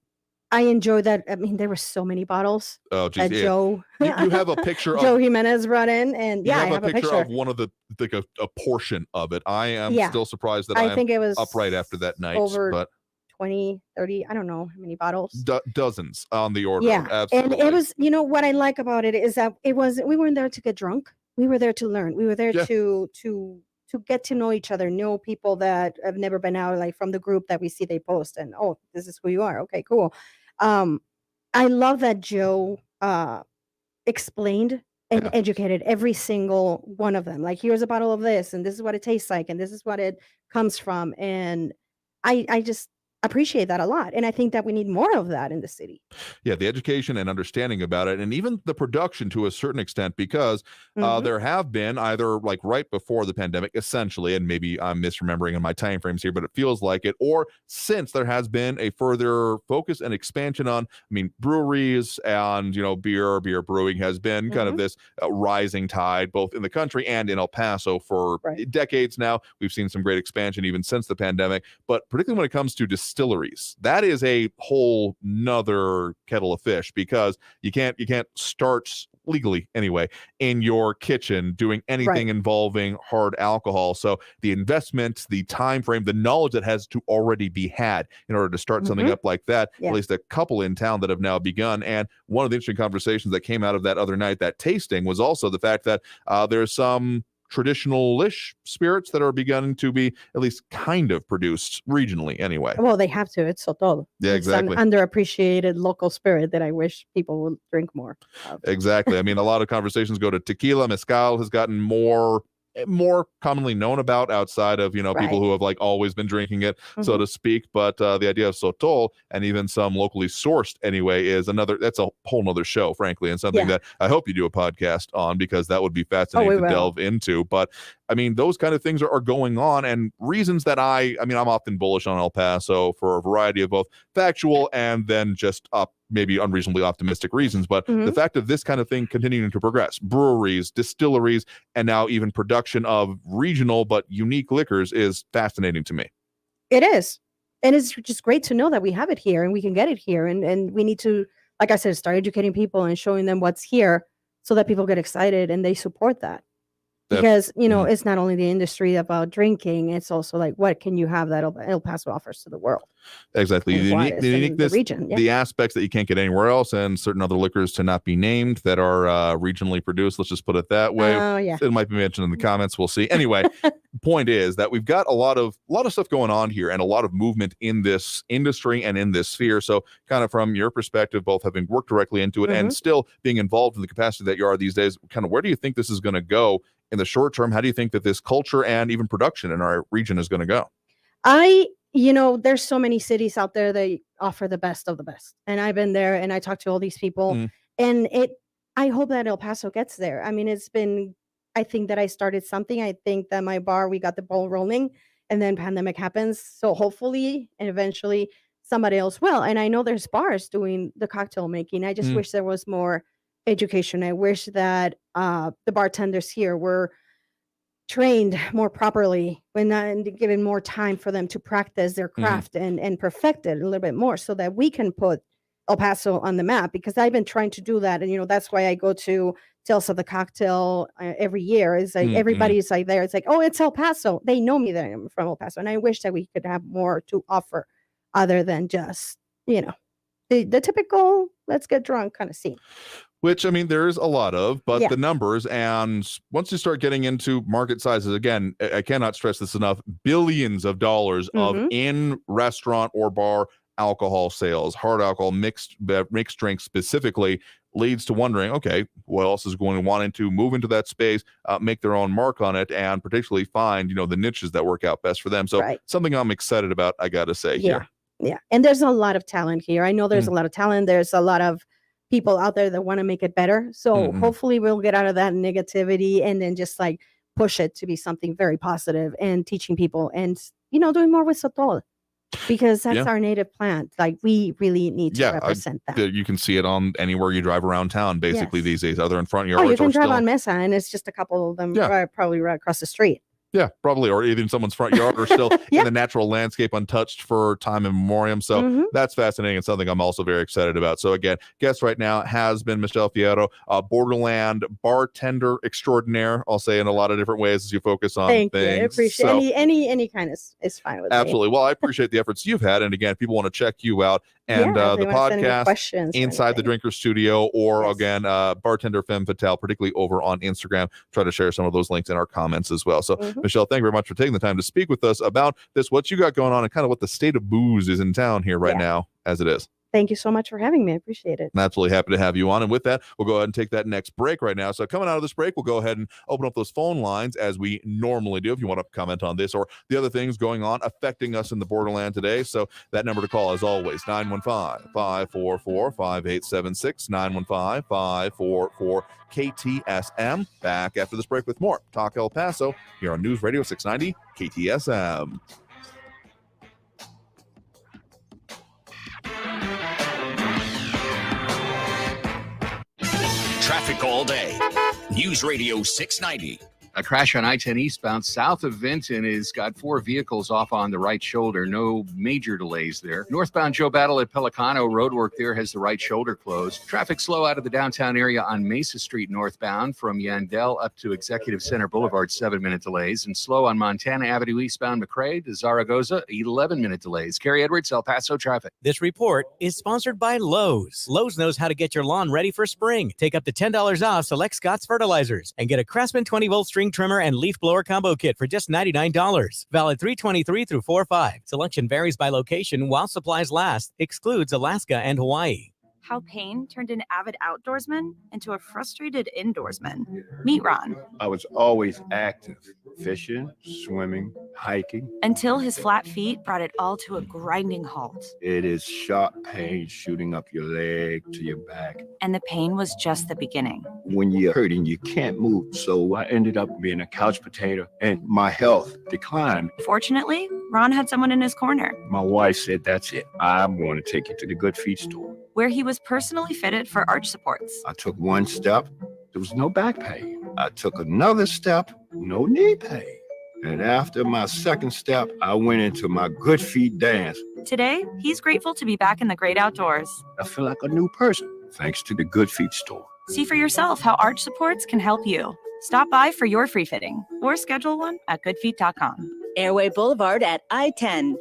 S14: I enjoy that. I mean, there were so many bottles
S1: Oh, geez,
S14: that
S1: yeah.
S14: Joe
S1: You have a picture
S14: Joe
S1: of
S14: Jimenez brought in, and
S1: you
S14: yeah, I
S1: have
S14: have
S1: a
S14: a
S1: picture
S14: picture.
S1: of one of the like a portion of it. I am
S14: Yeah.
S1: still surprised that
S14: I
S1: I
S14: think
S1: am
S14: it was
S1: upright after that night,
S14: over
S1: but
S14: 20, 30, I don't know how many bottles.
S1: dozens on the order.
S14: Yeah,
S1: Absolutely.
S14: and it was, what I like about it is that we weren't there to get drunk. We were there to learn. We were there
S1: Yeah.
S14: to get to know each other, know people that have never been out, like from the group that we see they post, and oh, this is who you are. Okay, cool. I love that Joe explained and
S1: Yeah.
S14: educated every single one of them. Like, here's a bottle of this, and this is what it tastes like, and this is what it comes from. And I just appreciate that a lot. And I think that we need more of that in the city.
S1: Yeah, the education and understanding about it, and even the production to a certain extent, because
S14: Mhm.
S1: there have been either like right before the pandemic, essentially, and maybe I'm misremembering in my time frames here, but it feels like it, or since there has been a further focus and expansion on, breweries and beer brewing has been kind of
S14: Mhm.
S1: this rising tide, both in the country and in El Paso for
S14: Right.
S1: decades now. We've seen some great expansion even since the pandemic, but particularly when it comes to distilleries, that is a whole nother kettle of fish, because you can't start legally anyway in your kitchen doing anything
S14: Right.
S1: involving hard alcohol. So the investment, the time frame, the knowledge that has to already be had in order to start something
S14: Mhm.
S1: up like that,
S14: Yeah.
S1: at least a couple in town that have now begun. And one of the interesting conversations that came out of that other night, that tasting, was also the fact that there's some traditional-ish spirits that are beginning to be at least kind of produced regionally anyway.
S14: Well, they have to. It's Sotol.
S1: Yeah, exactly.
S14: It's an underappreciated local spirit that I wish people would drink more of.
S1: Exactly. A lot of conversations go to tequila. Mezcal has gotten more commonly known about outside of people
S14: Right.
S1: who have like always been drinking it, so
S14: Mhm.
S1: to speak. But the idea of sotol, and even some locally sourced anyway, that's a whole nother show, frankly, and something
S14: Yeah.
S1: that I hope you do a podcast on, because that would be
S14: Oh,
S1: fascinating
S14: we
S1: to
S14: will.
S1: delve into. But those kind of things are going on, and reasons that I'm often bullish on El Paso for a variety of both factual and then just maybe unreasonably optimistic reasons. But the
S14: Mhm.
S1: fact of this kind of thing continuing to progress, breweries, distilleries, and now even production of regional but unique liquors, is fascinating to me.
S14: It is. And it's just great to know that we have it here and we can get it here. And we need to, like I said, start educating people and showing them what's here so that people get excited and they support that.
S1: That-
S14: Because,
S1: Mhm.
S14: it's not only the industry about drinking, it's also like, what can you have that El Paso offers to the world?
S1: Exactly.
S14: And
S1: The
S14: Juarez and the
S1: uniqueness,
S14: region, yeah.
S1: the aspects that you can't get anywhere else, and certain other liquors to not be named that are regionally produced. Let's just put it that way.
S14: Oh, yeah.
S1: It might be mentioned in the comments. We'll see. Anyway, point is that we've got a lot of stuff going on here, and a lot of movement in this industry and in this sphere. So kind of from your perspective, both having worked directly into it and
S14: Mhm.
S1: still being involved in the capacity that you are these days, kind of where do you think this is going to go in the short term? How do you think that this culture and even production in our region is going to go?
S14: There's so many cities out there that offer the best of the best. And I've been there and I talked to all these people,
S1: Mhm.
S14: and I hope that El Paso gets there. I think that I started something. I think that my bar, we got the ball rolling, and then pandemic happens. So hopefully and eventually somebody else will. And I know there's bars doing the cocktail making. I just
S1: Mm.
S14: wish there was more education. I wish that the bartenders here were trained more properly, and given more time for them to practice their craft and perfect it a little bit more, so that we can put El Paso on the map. Because I've been trying to do that, and that's why I go to Tales of the Cocktail every year. It's like everybody's like there. It's like, oh, it's El Paso. They know me that I'm from El Paso, and I wish that we could have more to offer other than just the typical let's get drunk kind of scene.
S1: Which, there is a lot of, but
S14: Yeah.
S1: the numbers, and once you start getting into market sizes, again, I cannot stress this enough, billions of dollars of
S14: Mhm.
S1: in restaurant or bar alcohol sales, hard alcohol, mixed drinks specifically, leads to wondering, okay, what else is going to wanting to move into that space, make their own mark on it, and particularly find, the niches that work out best for them. So something I'm excited about, I got to say here.
S14: Yeah. And there's a lot of talent here. I know there's a lot of talent. There's a lot of people out there that want to make it better. So hopefully we'll get out of that negativity and then just like push it to be something very positive and teaching people and, doing more with sotol. Because that's our native plant. Like we really need to represent that.
S1: You can see it on anywhere you drive around town, basically these days, other in front yards.
S14: Oh, you can drive on Mesa, and it's just a couple of them probably right across the street.
S1: Yeah, probably, or even someone's front yard, or still in the natural landscape, untouched for time immemorial. So that's fascinating and something I'm also very excited about. So again, guest right now has been Michelle Fierro, Borderland bartender extraordinaire. I'll say in a lot of different ways as you focus on things.
S14: You. I appreciate any kind is fine with me.
S1: Absolutely. Well, I appreciate the efforts you've had, and again, if people want to check you out and the podcast Inside the Drinker Studio, or again, Bartender Femme Fatale, particularly over on Instagram. Try to share some of those links in our comments as well. So Michelle, thank you very much for taking the time to speak with us about this, what you got going on, and kind of what the state of booze is in town here right now as it is.
S14: Thank you so much for having me. I appreciate it.
S1: I'm absolutely happy to have you on. And with that, we'll go ahead and take that next break right now. So coming out of this break, we'll go ahead and open up those phone lines as we normally do if you want to comment on this or the other things going on affecting us in the Borderland today. So that number to call, as always, 915-544-5876, 915-544-KTSM. Back after this break with more Talk El Paso here on News Radio 690 KTSM.
S2: Traffic all day. News Radio 690.
S3: A crash on I-10 eastbound south of Vinton has got 4 vehicles off on the right shoulder. No major delays there. Northbound Joe Battle at Pelicano, roadwork there has the right shoulder closed. Traffic slow out of the downtown area on Mesa Street northbound from Yandell up to Executive Center Boulevard, 7-minute delays. And slow on Montana Avenue eastbound McRae to Zaragoza, 11-minute delays. Carrie Edwards, El Paso traffic.
S4: This report is sponsored by Lowe's. Lowe's knows how to get your lawn ready for spring. Take up to $10 off select Scott's fertilizers and get a Craftsman 20-volt string trimmer and leaf blower combo kit for just $99. Valid 3/23 through 4/5. Selection varies by location while supplies last. Excludes Alaska and Hawaii.
S22: How Payne turned an avid outdoorsman into a frustrated indoorsman. Meet Ron.
S23: I was always active, fishing, swimming, hiking.
S22: Until his flat feet brought it all to a grinding halt.
S23: It is sharp pain shooting up your leg to your back.
S22: And the pain was just the beginning.
S23: When you're hurting, you can't move. So I ended up being a couch potato and my health declined.
S22: Fortunately, Ron had someone in his corner.
S23: My wife said, that's it. I'm going to take you to the Good Feet store,
S22: where he was personally fitted for arch supports.
S23: I took one step, there was no back pain. I took another step, no knee pain. And after my second step, I went into my Good Feet dance.
S22: Today, he's grateful to be back in the great outdoors.
S23: I feel like a new person, thanks to the Good Feet store.
S22: See for yourself how arch supports can help you. Stop by for your free fitting or schedule one at goodfeet.com.
S24: Airway Boulevard at I-10.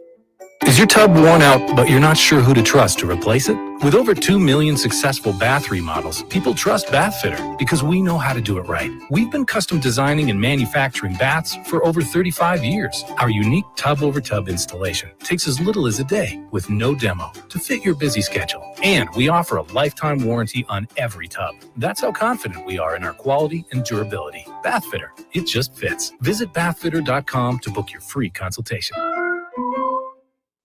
S20: Is your tub worn out, but you're not sure who to trust to replace it? With over 2 million successful bath remodels, people trust Bathfitter because we know how to do it right. We've been custom designing and manufacturing baths for over 35 years. Our unique tub-over-tub installation takes as little as a day with no demo to fit your busy schedule. And we offer a lifetime warranty on every tub. That's how confident we are in our quality and durability. Bathfitter, it just fits. Visit bathfitter.com to book your free consultation.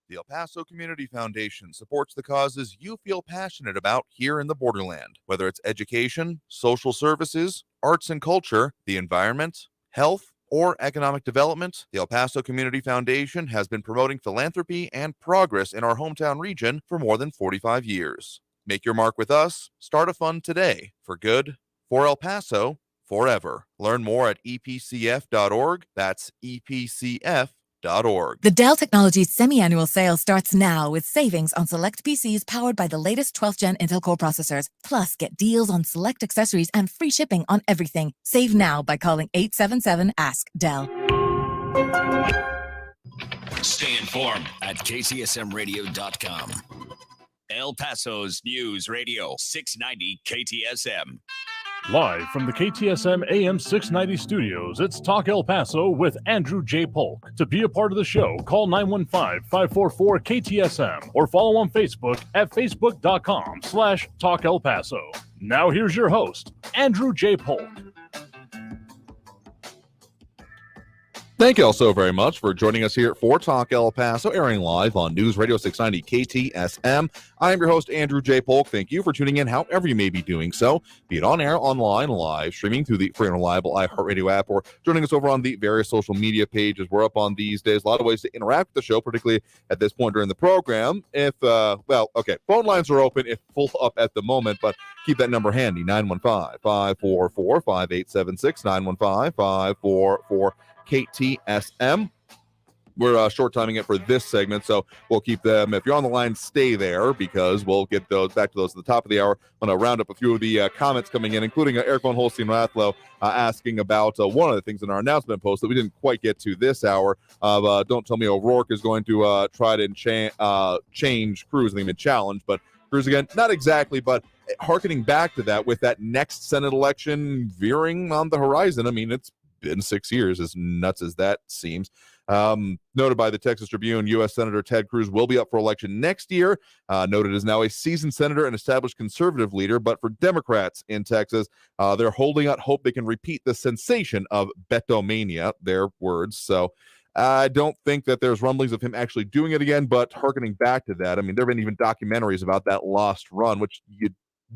S1: The El Paso Community Foundation supports the causes you feel passionate about here in the Borderland, whether it's education, social services, arts and culture, the environment, health, or economic development. The El Paso Community Foundation has been promoting philanthropy and progress in our hometown region for more than 45 years. Make your mark with us. Start a fund today. For good, for El Paso, forever. Learn more at epcf.org. That's epcf.org.
S25: The Dell Technologies semi-annual sale starts now with savings on select PCs powered by the latest 12th Gen Intel Core processors. Plus, get deals on select accessories and free shipping on everything. Save now by calling 877-ASK-DELL.
S2: Stay informed at ktsmradio.com. El Paso's News Radio 690 KTSM.
S13: Live from the KTSM AM 690 studios, it's Talk El Paso with Andrew J. Polk. To be a part of the show, call 915-544-KTSM or follow on Facebook at facebook.com/Talk El Paso. Now here's your host, Andrew J. Polk.
S1: Thank you all so very much for joining us here for Talk El Paso, airing live on News Radio 690 KTSM. I am your host, Andrew J. Polk. Thank you for tuning in however you may be doing so, be it on air, online, live, streaming through the free and reliable iHeartRadio app, or joining us over on the various social media pages we're up on these days. A lot of ways to interact with the show, particularly at this point during the program. If, phone lines are open, if full up at the moment, but keep that number handy, 915-544-5876, 915-544 KTSM. We're short timing it for this segment, so we'll keep them. If you're on the line, stay there, because we'll get those back to those at the top of the hour. I'm going to round up a few of the comments coming in, including Eric von Holstein-Rathlow asking about one of the things in our announcement post that we didn't quite get to this hour. Don't tell me O'Rourke is going to try to change Cruz. I think challenge, but Cruz again, not exactly, but hearkening back to that with that next Senate election veering on the horizon. I mean, it's been 6 years, as nuts as that seems. Noted by the Texas Tribune, U.S. Senator Ted Cruz will be up for election next year. Noted as now a seasoned senator and established conservative leader, but for Democrats in Texas, they're holding out hope they can repeat the sensation of Betomania, their words. So I don't think that there's rumblings of him actually doing it again, but hearkening back to that, I mean, there have been even documentaries about that lost run, which you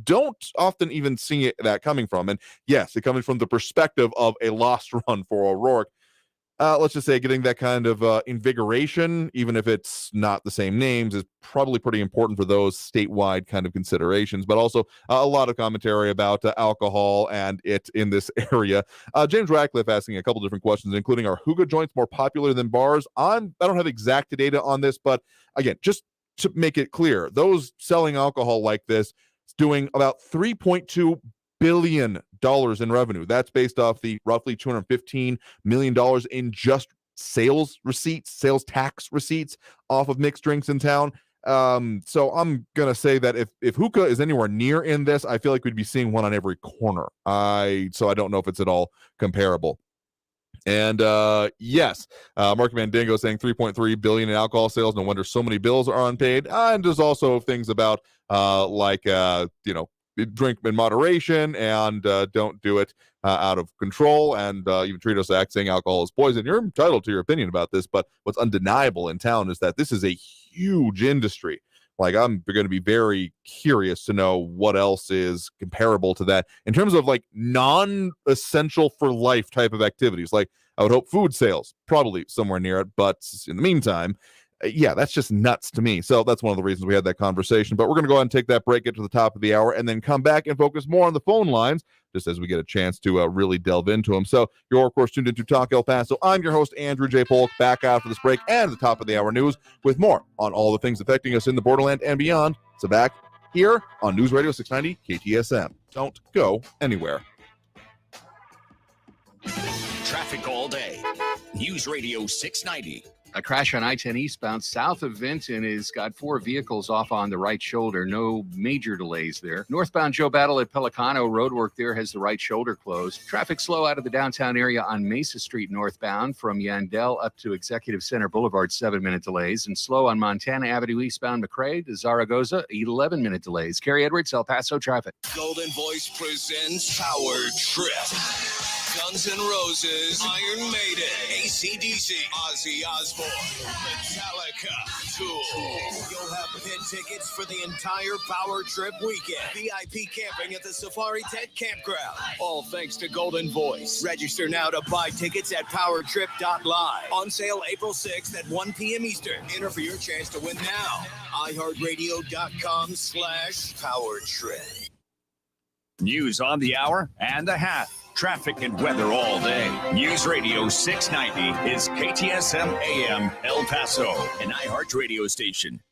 S1: don't often even see that coming from. And yes, it comes from the perspective of a lost run for O'Rourke. Let's just say getting that kind of invigoration, even if it's not the same names, is probably pretty important for those statewide kind of considerations, but also a lot of commentary about alcohol and it in this area. James Ratcliffe asking a couple different questions, including, are hookah joints more popular than bars? I don't have exact data on this, but again, just to make it clear, those selling alcohol like this doing about $3.2 billion in revenue. That's based off the roughly $215 million in just sales tax receipts off of mixed drinks in town. So I'm going to say that if hookah is anywhere near in this, I feel like we'd be seeing one on every corner. So I don't know if it's at all comparable. And yes, Mark Mandingo saying 3.3 billion in alcohol sales. No wonder so many bills are unpaid. And there's also things about drink in moderation and don't do it out of control. And even Trito Sack saying alcohol is poison. You're entitled to your opinion about this, but what's undeniable in town is that this is a huge industry. Like, I'm going to be very curious to know what else is comparable to that in terms of like non-essential for life type of activities. Like, I would hope food sales, probably somewhere near it. But in the meantime, yeah, that's just nuts to me. So that's one of the reasons we had that conversation. But we're going to go ahead and take that break, get to the top of the hour, and then come back and focus more on the phone lines, just as we get a chance to really delve into them. So you're, of course, tuned into Talk El Paso. I'm your host, Andrew J. Polk, back after this break and the top of the hour news with more on all the things affecting us in the Borderland and beyond. So back here on News Radio 690 KTSM. Don't go anywhere.
S2: Traffic all day. News Radio 690.
S3: A crash on I-10 eastbound south of Vinton has got 4 vehicles off on the right shoulder. No major delays there. Northbound Joe Battle at Pelicano, roadwork there has the right shoulder closed. Traffic slow out of the downtown area on Mesa Street northbound from Yandell up to Executive Center Boulevard, 7-minute delays. And slow on Montana Avenue eastbound McRae to Zaragoza, 11-minute delays. Kerry Edwards, El Paso traffic.
S5: Golden Voice presents Power Trip. Guns N' Roses, Iron Maiden, AC/DC, Ozzy Osbourne, Metallica, Tool. You'll have pit tickets for the entire Power Trip weekend. VIP camping at the Safari Tent Campground. All thanks to Golden Voice. Register now to buy tickets at powertrip.live. On sale April 6th at 1 p.m. Eastern. Enter for your chance to win now. iHeartRadio.com/Power Trip.
S2: News on the hour and a half. Traffic and weather all day. News Radio 690 is KTSM AM El Paso, an iHeart radio station.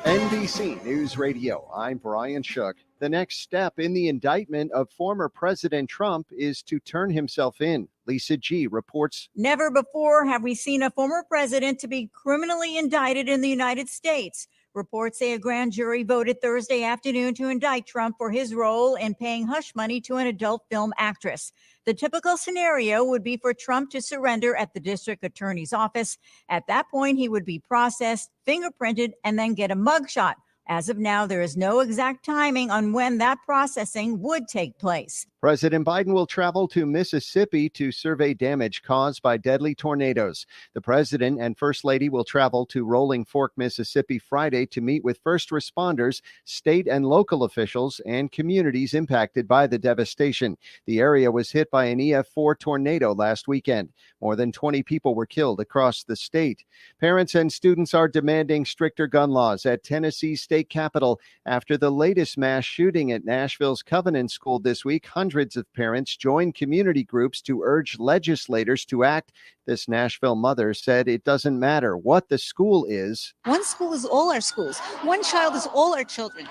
S6: NBC News Radio, I'm Brian Shook. The next step in the indictment of former President Trump is to turn himself in. Lisa G. reports.
S7: Never before have we seen a former president to be criminally indicted in the United States. Reports say a grand jury voted Thursday afternoon to indict Trump for his role in paying hush money to an adult film actress. The typical scenario would be for Trump to surrender at the district attorney's office. At that point, he would be processed, fingerprinted, and then get a mugshot. As of now, there is no exact timing on when that processing would take place.
S6: President Biden will travel to Mississippi to survey damage caused by deadly tornadoes. The president and first lady will travel to Rolling Fork, Mississippi Friday to meet with first responders, state and local officials, and communities impacted by the devastation. The area was hit by an EF4 tornado last weekend. More than 20 people were killed across the state. Parents and students are demanding stricter gun laws at Tennessee's state capitol after the latest mass shooting at Nashville's Covenant School this week. Hundreds of parents joined community groups to urge legislators to act. This Nashville mother said it doesn't matter what the school is.
S8: One school is all our schools. One child is all our children.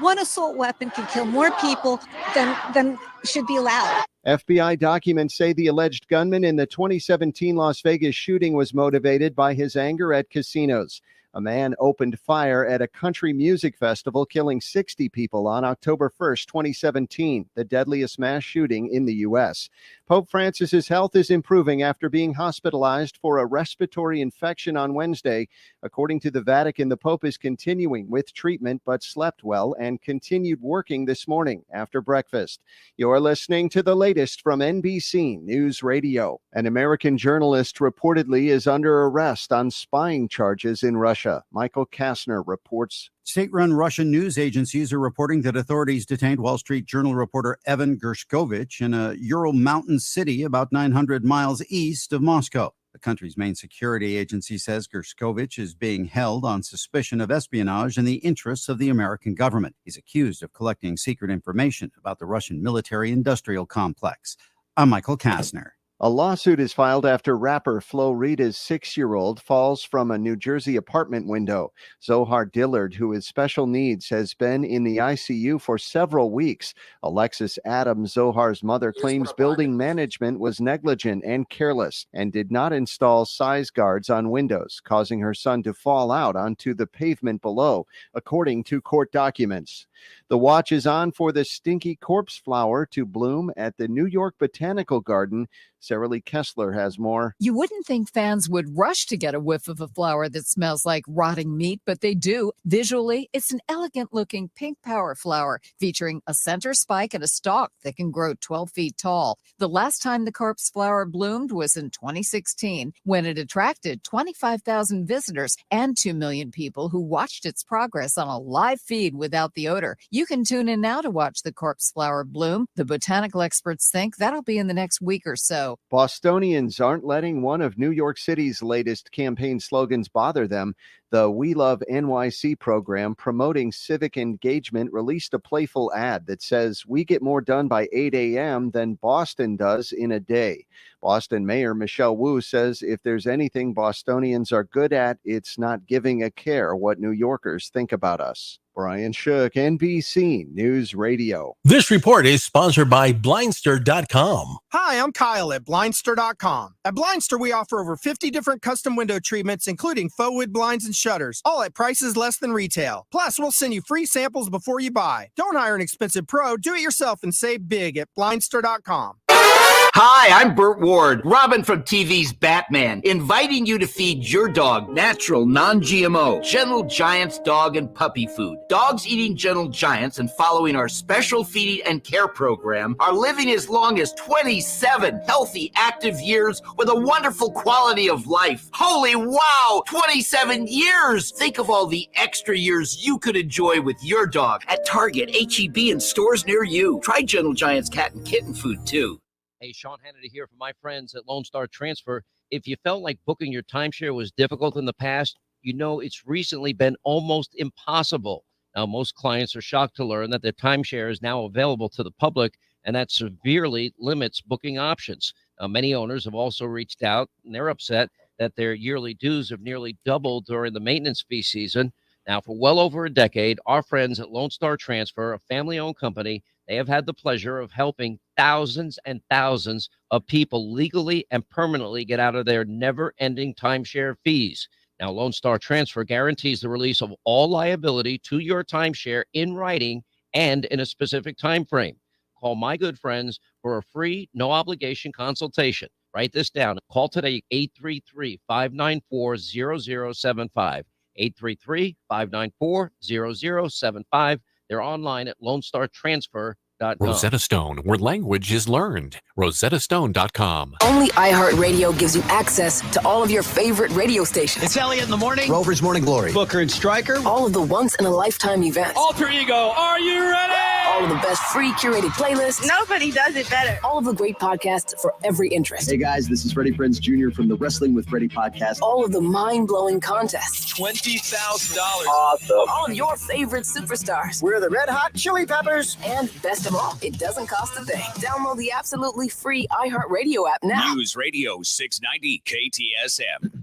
S8: One assault weapon can kill more people than should be allowed.
S6: FBI documents say the alleged gunman in the 2017 Las Vegas shooting was motivated by his anger at casinos. A man opened fire at a country music festival, killing 60 people on October 1st, 2017, the deadliest mass shooting in the U.S. Pope Francis's health is improving after being hospitalized for a respiratory infection on Wednesday. According to the Vatican, the Pope is continuing with treatment but slept well and continued working this morning after breakfast. You're listening to the latest from NBC News Radio. An American journalist reportedly is under arrest on spying charges in Russia. Michael Kastner reports.
S9: State-run Russian news agencies are reporting that authorities detained Wall Street Journal reporter Evan Gershkovich in a Ural mountain city about 900 miles east of Moscow. The country's main security agency says Gershkovich is being held on suspicion of espionage in the interests of the American government. He's accused of collecting secret information about the Russian military-industrial complex. I'm Michael Kastner.
S6: A lawsuit is filed after rapper Flo Rida's 6-year-old falls from a New Jersey apartment window. Zohar Dillard, who has special needs, has been in the ICU for several weeks. Alexis Adams, Zohar's mother, claims building management was negligent and careless and did not install size guards on windows, causing her son to fall out onto the pavement below, according to court documents. The watch is on for the stinky corpse flower to bloom at the New York Botanical Garden. Sarah Lee Kessler has more.
S10: You wouldn't think fans would rush to get a whiff of a flower that smells like rotting meat, but they do. Visually, it's an elegant-looking pink power flower featuring a center spike and a stalk that can grow 12 feet tall. The last time the corpse flower bloomed was in 2016, when it attracted 25,000 visitors and 2 million people who watched its progress on a live feed without the odor. You can tune in now to watch the corpse flower bloom. The botanical experts think that'll be in the next week or so.
S6: Bostonians aren't letting one of New York City's latest campaign slogans bother them. The We Love NYC program, promoting civic engagement, released a playful ad that says, "We get more done by 8 a.m. than Boston does in a day." Boston Mayor Michelle Wu says if there's anything Bostonians are good at, it's not giving a care what New Yorkers think about us. Brian Shook, NBC News Radio.
S11: This report is sponsored by Blindster.com.
S26: Hi, I'm Kyle at Blindster.com. At Blindster, we offer over 50 different custom window treatments, including faux wood blinds and shutters, all at prices less than retail. Plus, we'll send you free samples before you buy. Don't hire an expensive pro. Do it yourself and save big at Blindster.com.
S27: Hi, I'm Burt Ward, Robin from TV's Batman, inviting you to feed your dog natural, non-GMO, Gentle Giants dog and puppy food. Dogs eating Gentle Giants and following our special feeding and care program are living as long as 27 healthy, active years with a wonderful quality of life. Holy wow, 27 years! Think of all the extra years you could enjoy with your dog at Target, H-E-B, and stores near you. Try Gentle Giants cat and kitten food, too.
S28: Hey, Sean Hannity here from my friends at Lone Star Transfer. If you felt like booking your timeshare was difficult in the past, you know it's recently been almost impossible. Now, most clients are shocked to learn that their timeshare is now available to the public, and that severely limits booking options. Now, many owners have also reached out, and they're upset that their yearly dues have nearly doubled during the maintenance fee season. Now, for well over a decade, our friends at Lone Star Transfer, a family-owned company, they have had the pleasure of helping thousands and thousands of people legally and permanently get out of their never-ending timeshare fees. Now, Lone Star Transfer guarantees the release of all liability to your timeshare in writing and in a specific time frame. Call my good friends for a free, no-obligation consultation. Write this down. Call today, 833-594-0075. 833-594-0075. They're online at lonestartransfer.com.
S12: Rosetta Stone, where language is learned. rosettastone.com.
S14: Only iHeartRadio gives you access to all of your favorite radio stations.
S15: It's Elliot in the morning.
S14: Rover's Morning Glory.
S15: Booker and Stryker.
S14: All of the once-in-a-lifetime events.
S15: Alter Ego, are you ready?
S14: All of the best free curated playlists.
S24: Nobody does it better.
S14: All of the great podcasts for every interest.
S16: Hey guys, this is Freddie Prinze Jr. from the Wrestling with Freddie podcast.
S14: All of the mind-blowing contests.
S15: $20,000.
S14: Awesome. All of your favorite superstars.
S16: We're the Red Hot Chili Peppers.
S14: And best of all, it doesn't cost a thing. Download the absolutely free iHeartRadio app now.
S2: News Radio 690 KTSM.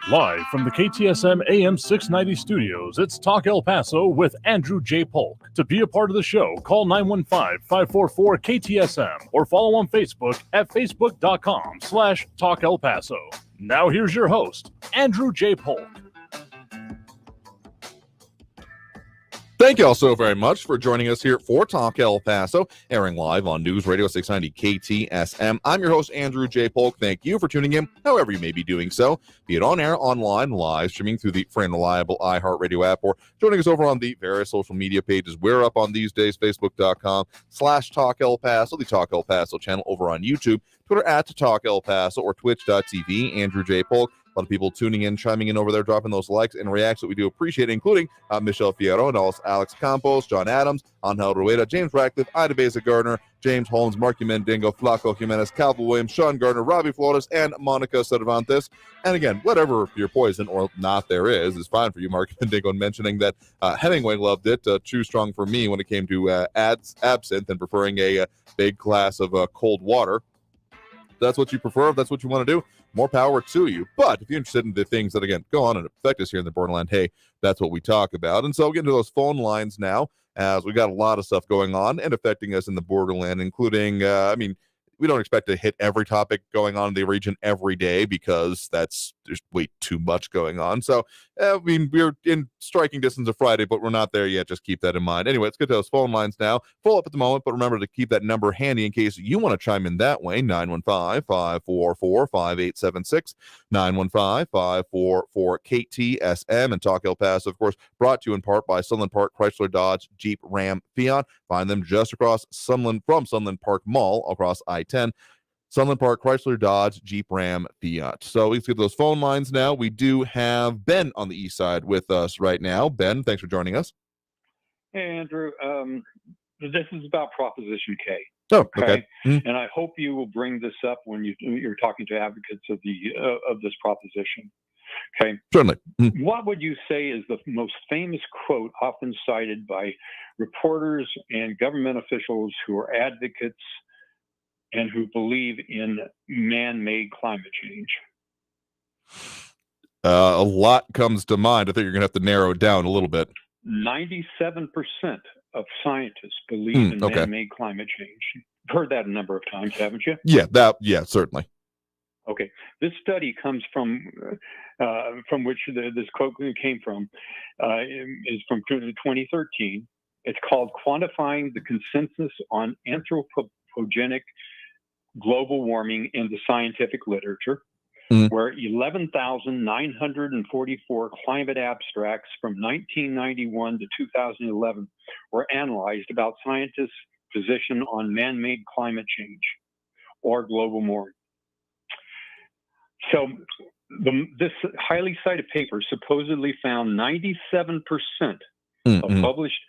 S13: Live from the KTSM AM 690 studios, it's Talk El Paso with Andrew J. Polk. To be a part of the show, call 915-544-KTSM or follow on Facebook at facebook.com/Talk El Paso. Now here's your host, Andrew J. Polk.
S1: Thank you all so very much for joining us here for Talk El Paso, airing live on News Radio 690 KTSM. I'm your host, Andrew J. Polk. Thank you for tuning in, however you may be doing so, be it on air, online, live, streaming through the free and reliable iHeartRadio app, or joining us over on the various social media pages we're up on these days, facebook.com/Talk El Paso, the Talk El Paso channel over on YouTube, Twitter at Talk El Paso, or twitch.tv, Andrew J. Polk. A lot of people tuning in, chiming in over there, dropping those likes and reacts that we do appreciate, including Michelle Fierro and also Alex Campos, John Adams, Angel Rueda, James Ratcliffe, Ida Beza Gardner, James Holmes, Marky Mendingo, Flaco Jimenez, Calvin Williams, Sean Gardner, Robbie Flores, and Monica Cervantes. And again, whatever your poison or not there is fine for you, Marky Mendingo, mentioning that Hemingway loved it. Too strong for me when it came to absinthe and preferring a big glass of cold water. If that's what you prefer, if that's what you want to do, more power to you. But if you're interested in the things that, again, go on and affect us here in the Borderland, hey, that's what we talk about. And so we'll get into those phone lines now, as we got a lot of stuff going on and affecting us in the Borderland, including, we don't expect to hit every topic going on in the region every day because there's way too much going on. So, we're in striking distance of Friday, but we're not there yet. Just keep that in mind. Anyway, let's get to those phone lines now. Full up at the moment, but remember to keep that number handy in case you want to chime in that way. 915-544-5876, 915-544-KTSM, and Talk El Paso, of course, brought to you in part by Sunland Park Chrysler Dodge Jeep Ram Fiat. Find them just across from Sunland Park Mall across I-10. Sunland Park Chrysler Dodge Jeep Ram Fiat. So let's get those phone lines now. We do have Ben on the east side with us right now. Ben, thanks for joining us.
S17: Hey, Andrew. This is about Proposition K.
S1: Oh, okay.
S17: And I hope you will bring this up when you're talking to advocates of this proposition. Okay.
S1: Certainly.
S17: What would you say is the most famous quote often cited by reporters and government officials who are advocates and who believe in man-made climate change?
S1: A lot comes to mind. I think you're going to have to narrow it down a little bit.
S17: 97% of scientists believe in man-made climate change. You've heard that a number of times, haven't you?
S1: Yeah, certainly.
S17: Okay. This study comes from which this quote came from, is from 2013. It's called Quantifying the Consensus on Anthropogenic Global Warming in the Scientific Literature, where 11,944 climate abstracts from 1991 to 2011 were analyzed about scientists' position on man-made climate change or global warming. So this highly cited paper supposedly found 97% of published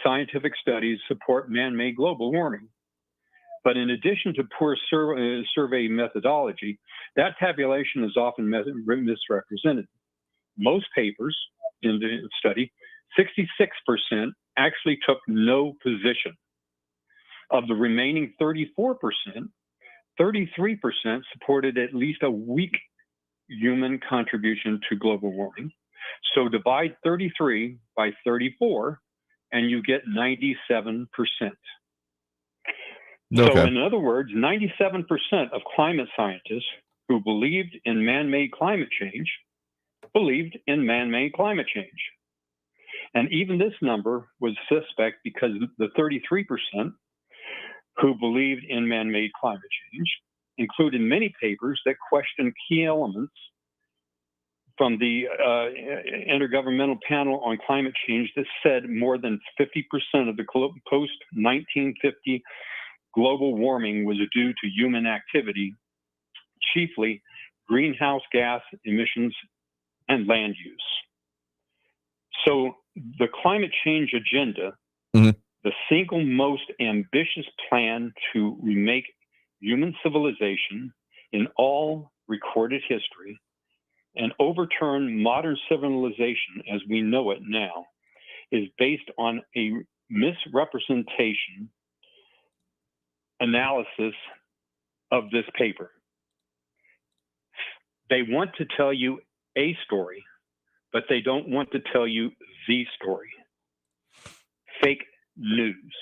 S17: scientific studies support man-made global warming. But in addition to poor survey methodology, that tabulation is often misrepresented. Most papers in the study, 66% actually took no position. Of the remaining 34%, 33% supported at least a weak human contribution to global warming. So divide 33 by 34, and you get 97%. So in other words, 97% of climate scientists who believed in man-made climate change believed in man-made climate change. And even this number was suspect because the 33% who believed in man-made climate change included many papers that questioned key elements from the Intergovernmental Panel on Climate Change that said more than 50% of the post-1950 global warming was due to human activity, chiefly greenhouse gas emissions and land use. So the climate change agenda, the single most ambitious plan to remake human civilization in all recorded history and overturn modern civilization as we know it now, is based on a misrepresentation analysis of this paper. They want to tell you a story, but they don't want to tell you the story. Fake news.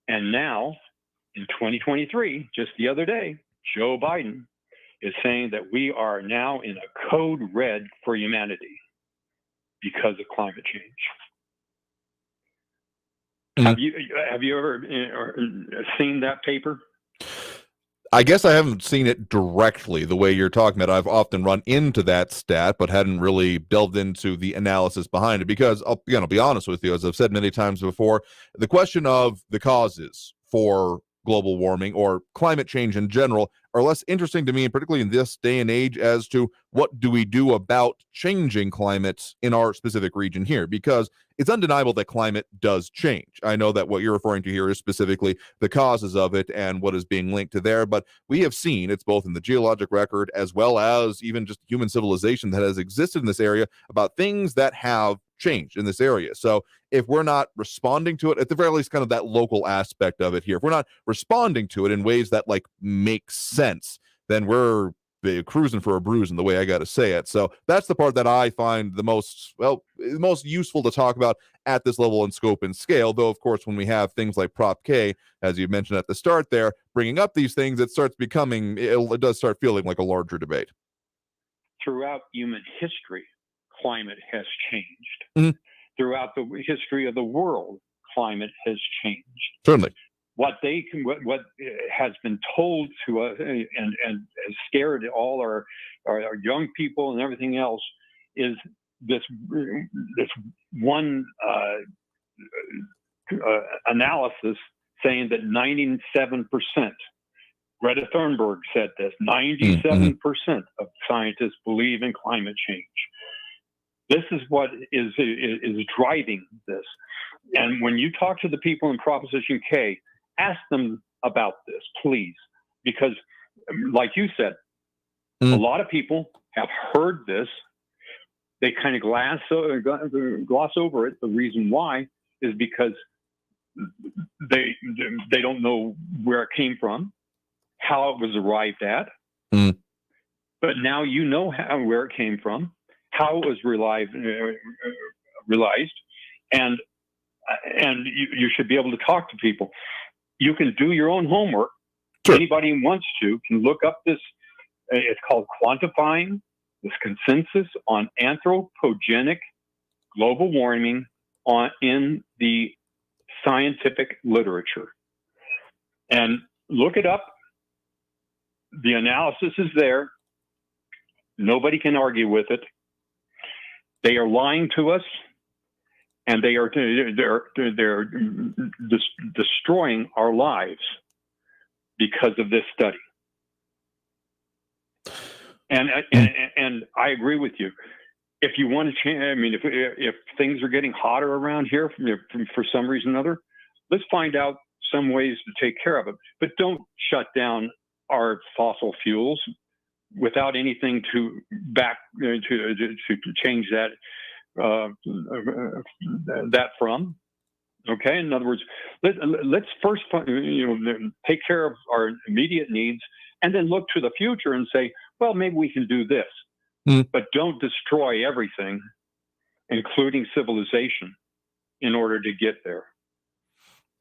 S17: And now, in 2023, just the other day, Joe Biden is saying that we are now in a code red for humanity because of climate change. Have you ever seen that paper?
S1: I guess I haven't seen it directly the way you're talking about. I've often run into that stat, but hadn't really delved into the analysis behind it because, I'll be honest with you, as I've said many times before, the question of the causes for global warming or climate change in general are less interesting to me, and particularly in this day and age, as to what do we do about changing climate in our specific region here, because it's undeniable that climate does change. I know that what you're referring to here is specifically the causes of it and what is being linked to there, but we have seen it's both in the geologic record as well as even just human civilization that has existed in this area about things that have changed in this area. So if we're not responding to it, at the very least, kind of that local aspect of it here, if we're not responding to it in ways that like make sense, then we're cruising for a bruise in the way I got to say it. So that's the part that I find the most useful to talk about at this level and scope and scale. Though, of course, when we have things like Prop K, as you mentioned at the start there, bringing up these things, it does start feeling like a larger debate.
S17: Throughout human history, climate has changed. Throughout the history of the world, climate has changed.
S1: Certainly.
S17: What has been told to us and has scared all our young people and everything else is this one analysis saying that 97%, Greta Thunberg said this, 97% of scientists believe in climate change. This is what is driving this. And when you talk to the people in Proposition K, ask them about this, please. Because, like you said, a lot of people have heard this. They kind of gloss over it. The reason why is because they don't know where it came from, how it was arrived at. But now you know where it came from, how it was realized, and you should be able to talk to people. You can do your own homework. Sure. Anybody who wants to can look up this. It's called Quantifying this Consensus on Anthropogenic Global Warming in the Scientific Literature. And look it up. The analysis is there. Nobody can argue with it. They are lying to us, and they're destroying our lives because of this study. And I agree with you. If you want to change, I mean, if things are getting hotter around here for some reason or another, let's find out some ways to take care of it. But don't shut down our fossil fuels without anything to change that from. Okay, in other words, let's first take care of our immediate needs, and then look to the future and say, well, maybe we can do this. But don't destroy everything, including civilization, in order to get there.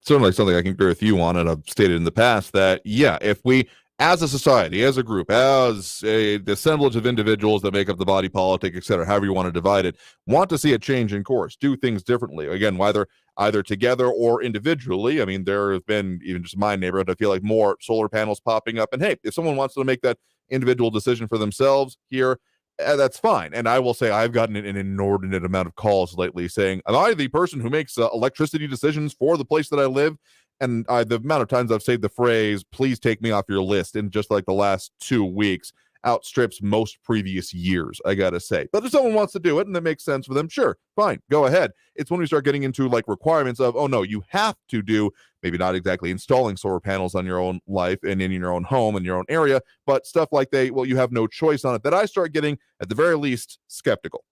S1: Certainly something I can agree with you on, and I've stated in the past that, yeah, if we as a society, as a group, as the assemblage of individuals that make up the body politic, et cetera, however you want to divide it, want to see a change in course, do things differently. Again, whether either together or individually. I mean, there have been, even just my neighborhood, I feel like more solar panels popping up. And hey, if someone wants to make that individual decision for themselves here, that's fine. And I will say I've gotten an inordinate amount of calls lately saying, am I the person who makes electricity decisions for the place that I live? And the amount of times I've said the phrase, please take me off your list in just like the last 2 weeks outstrips most previous years, I gotta say. But if someone wants to do it and that makes sense for them, sure, fine, go ahead. It's when we start getting into like requirements of, oh no, you have to do, maybe not exactly installing solar panels on your own life and in your own home and your own area, but stuff like you have no choice on it, that I start getting, at the very least, skeptical.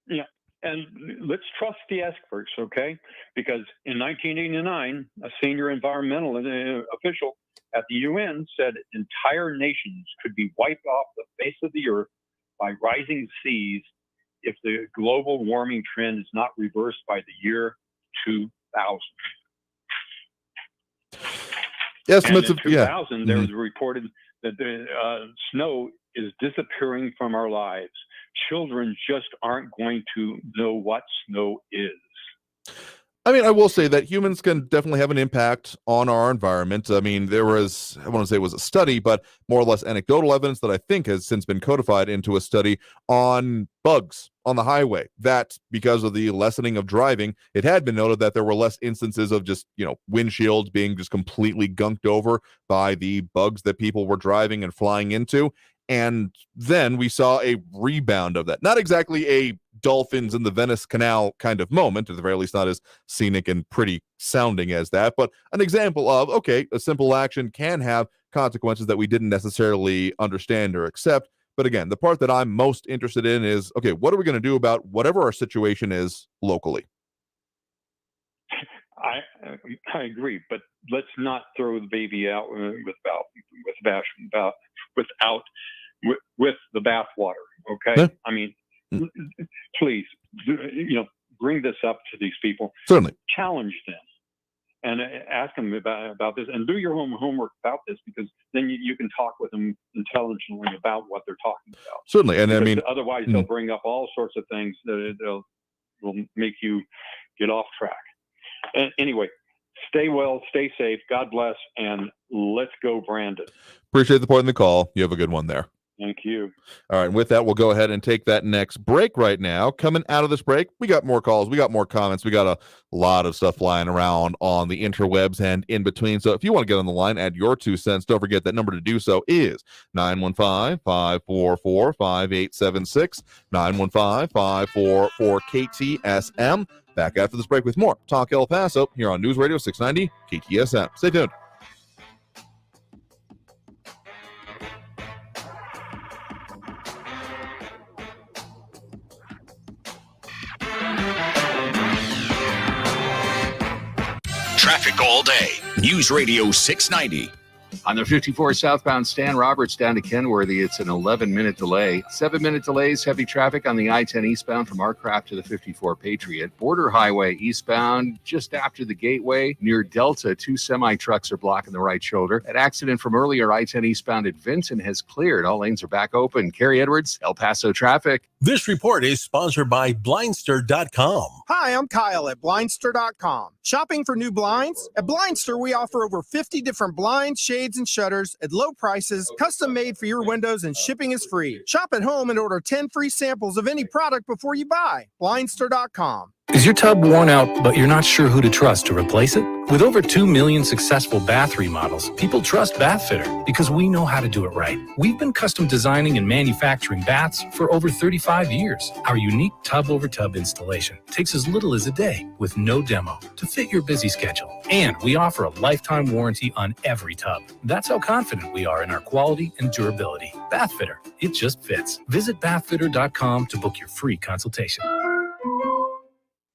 S17: Yeah. And let's trust the experts, okay? Because in 1989, a senior environmental official at the UN said entire nations could be wiped off the face of the earth by rising seas if the global warming trend is not reversed by the year 2000.
S1: Estimates
S17: and in 2000, there
S1: Mhm.
S17: was reported that the snow is disappearing from our lives. Children just aren't going to know what snow is.
S1: I mean, I will say that humans can definitely have an impact on our environment. I mean, there was, I want to say it was a study, but more or less anecdotal evidence that I think has since been codified into a study on bugs on the highway, that because of the lessening of driving, it had been noted that there were less instances of just, windshields being just completely gunked over by the bugs that people were driving and flying into. And then we saw a rebound of that. Not exactly a dolphins in the Venice Canal kind of moment, at the very least not as scenic and pretty sounding as that, but an example of, okay, a simple action can have consequences that we didn't necessarily understand or accept. But again, the part that I'm most interested in is, okay, what are we going to do about whatever our situation is locally?
S17: I agree, but let's not throw the baby out with the bathwater. Okay,
S1: Yeah.
S17: I mean, please, bring this up to these people.
S1: Certainly,
S17: challenge them and ask them about this, and do your homework about this, because then you can talk with them intelligently about what they're talking about.
S1: Certainly, and
S17: because
S1: I mean,
S17: otherwise they'll bring up all sorts of things that will make you get off track. And anyway, stay well, stay safe, God bless, and let's go, Brandon.
S1: appreciate the point in the call. You have a good one there.
S17: Thank you.
S1: All right, with that, we'll go ahead and take that next break right now. Coming out of this break, we got more calls, we got more comments, we got a lot of stuff flying around on the interwebs and in between. So if you want to get on the line, add your 2 cents. Don't forget that number to do so is 915-544-5876, 915-544-KTSM. Back after this break with more Talk El Paso here on News Radio 690 KTSM. Stay tuned.
S2: Traffic all day. News Radio 690.
S3: On the 54 southbound Stan Roberts down to Kenworthy, it's an 11-minute delay. 7-minute delays, heavy traffic on the I-10 eastbound from Artcraft to the 54 Patriot. Border Highway eastbound just after the Gateway near Delta, 2 semi-trucks are blocking the right shoulder. An accident from earlier I-10 eastbound at Vinton has cleared. All lanes are back open. Carrie Edwards, El Paso traffic.
S11: This report is sponsored by Blindster.com.
S26: Hi, I'm Kyle at Blindster.com. Shopping for new blinds? At Blindster, we offer over 50 different blinds, shades, and shutters at low prices, custom made for your windows, and shipping is free. Shop at home and order 10 free samples of any product before you buy. Blindster.com.
S4: Is your tub worn out, but you're not sure who to trust to replace it? With over 2 million successful bath remodels, people trust Bathfitter because we know how to do it right. We've been custom designing and manufacturing baths for over 35 years. Our unique tub-over-tub installation takes as little as a day with no demo to fit your busy schedule. And we offer a lifetime warranty on every tub. That's how confident we are in our quality and durability. Bathfitter, it just fits. Visit bathfitter.com to book your free consultation.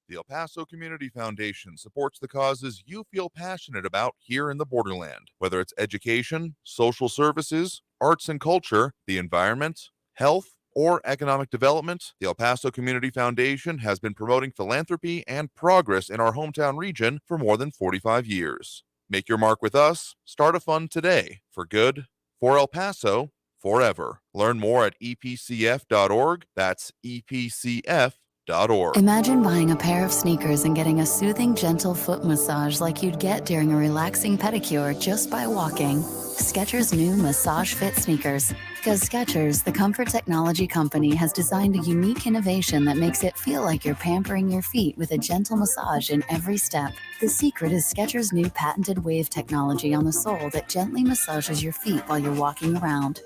S1: The El Paso Community Foundation supports the causes you feel passionate about here in the Borderland, whether it's education, social services, arts and culture, the environment, health, or economic development. The El Paso Community Foundation has been promoting philanthropy and progress in our hometown region for more than 45 years. Make your mark with us. Start a fund today. For good, for El Paso, forever. Learn more at epcf.org. That's epcf.org.
S5: Imagine buying a pair of sneakers and getting a soothing, gentle foot massage like you'd get during a relaxing pedicure just by walking. Skechers' new Massage Fit sneakers. Because Skechers, the comfort technology company, has designed a unique innovation that makes it feel like you're pampering your feet with a gentle massage in every step. The secret is Skechers' new patented wave technology on the sole that gently massages your feet while you're walking around.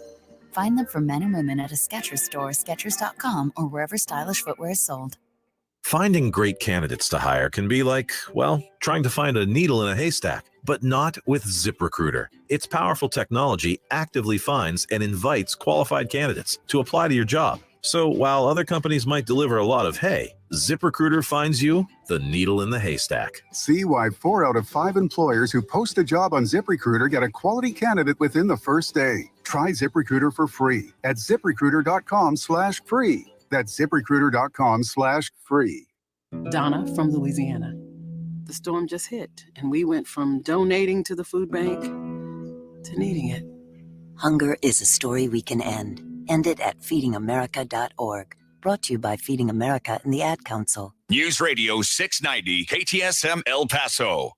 S5: Find them for men and women at a Skechers store, Skechers.com, or wherever stylish footwear is sold.
S18: Finding great candidates to hire can be like, well, trying to find a needle in a haystack, but not with ZipRecruiter. Its powerful technology actively finds and invites qualified candidates to apply to your job. So while other companies might deliver a lot of hay, ZipRecruiter finds you the needle in the haystack.
S19: See why 4 out of 5 employers who post a job on ZipRecruiter get a quality candidate within the first day. Try ZipRecruiter for free at ZipRecruiter.com/free. That's ZipRecruiter.com/free.
S20: Donna from Louisiana. The storm just hit, and we went from donating to the food bank to needing it.
S21: Hunger is a story we can end. End it at feedingamerica.org. Brought to you by Feeding America and the Ad Council.
S2: News Radio 690 KTSM El Paso.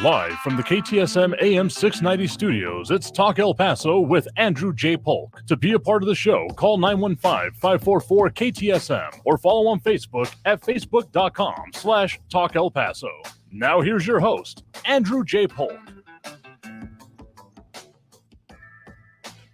S13: Live from the KTSM AM 690 studios, it's Talk El Paso with Andrew J. Polk. To be a part of the show, call 915-544-KTSM or follow on Facebook at facebook.com/Talk El Paso. Now here's your host, Andrew J. Polk.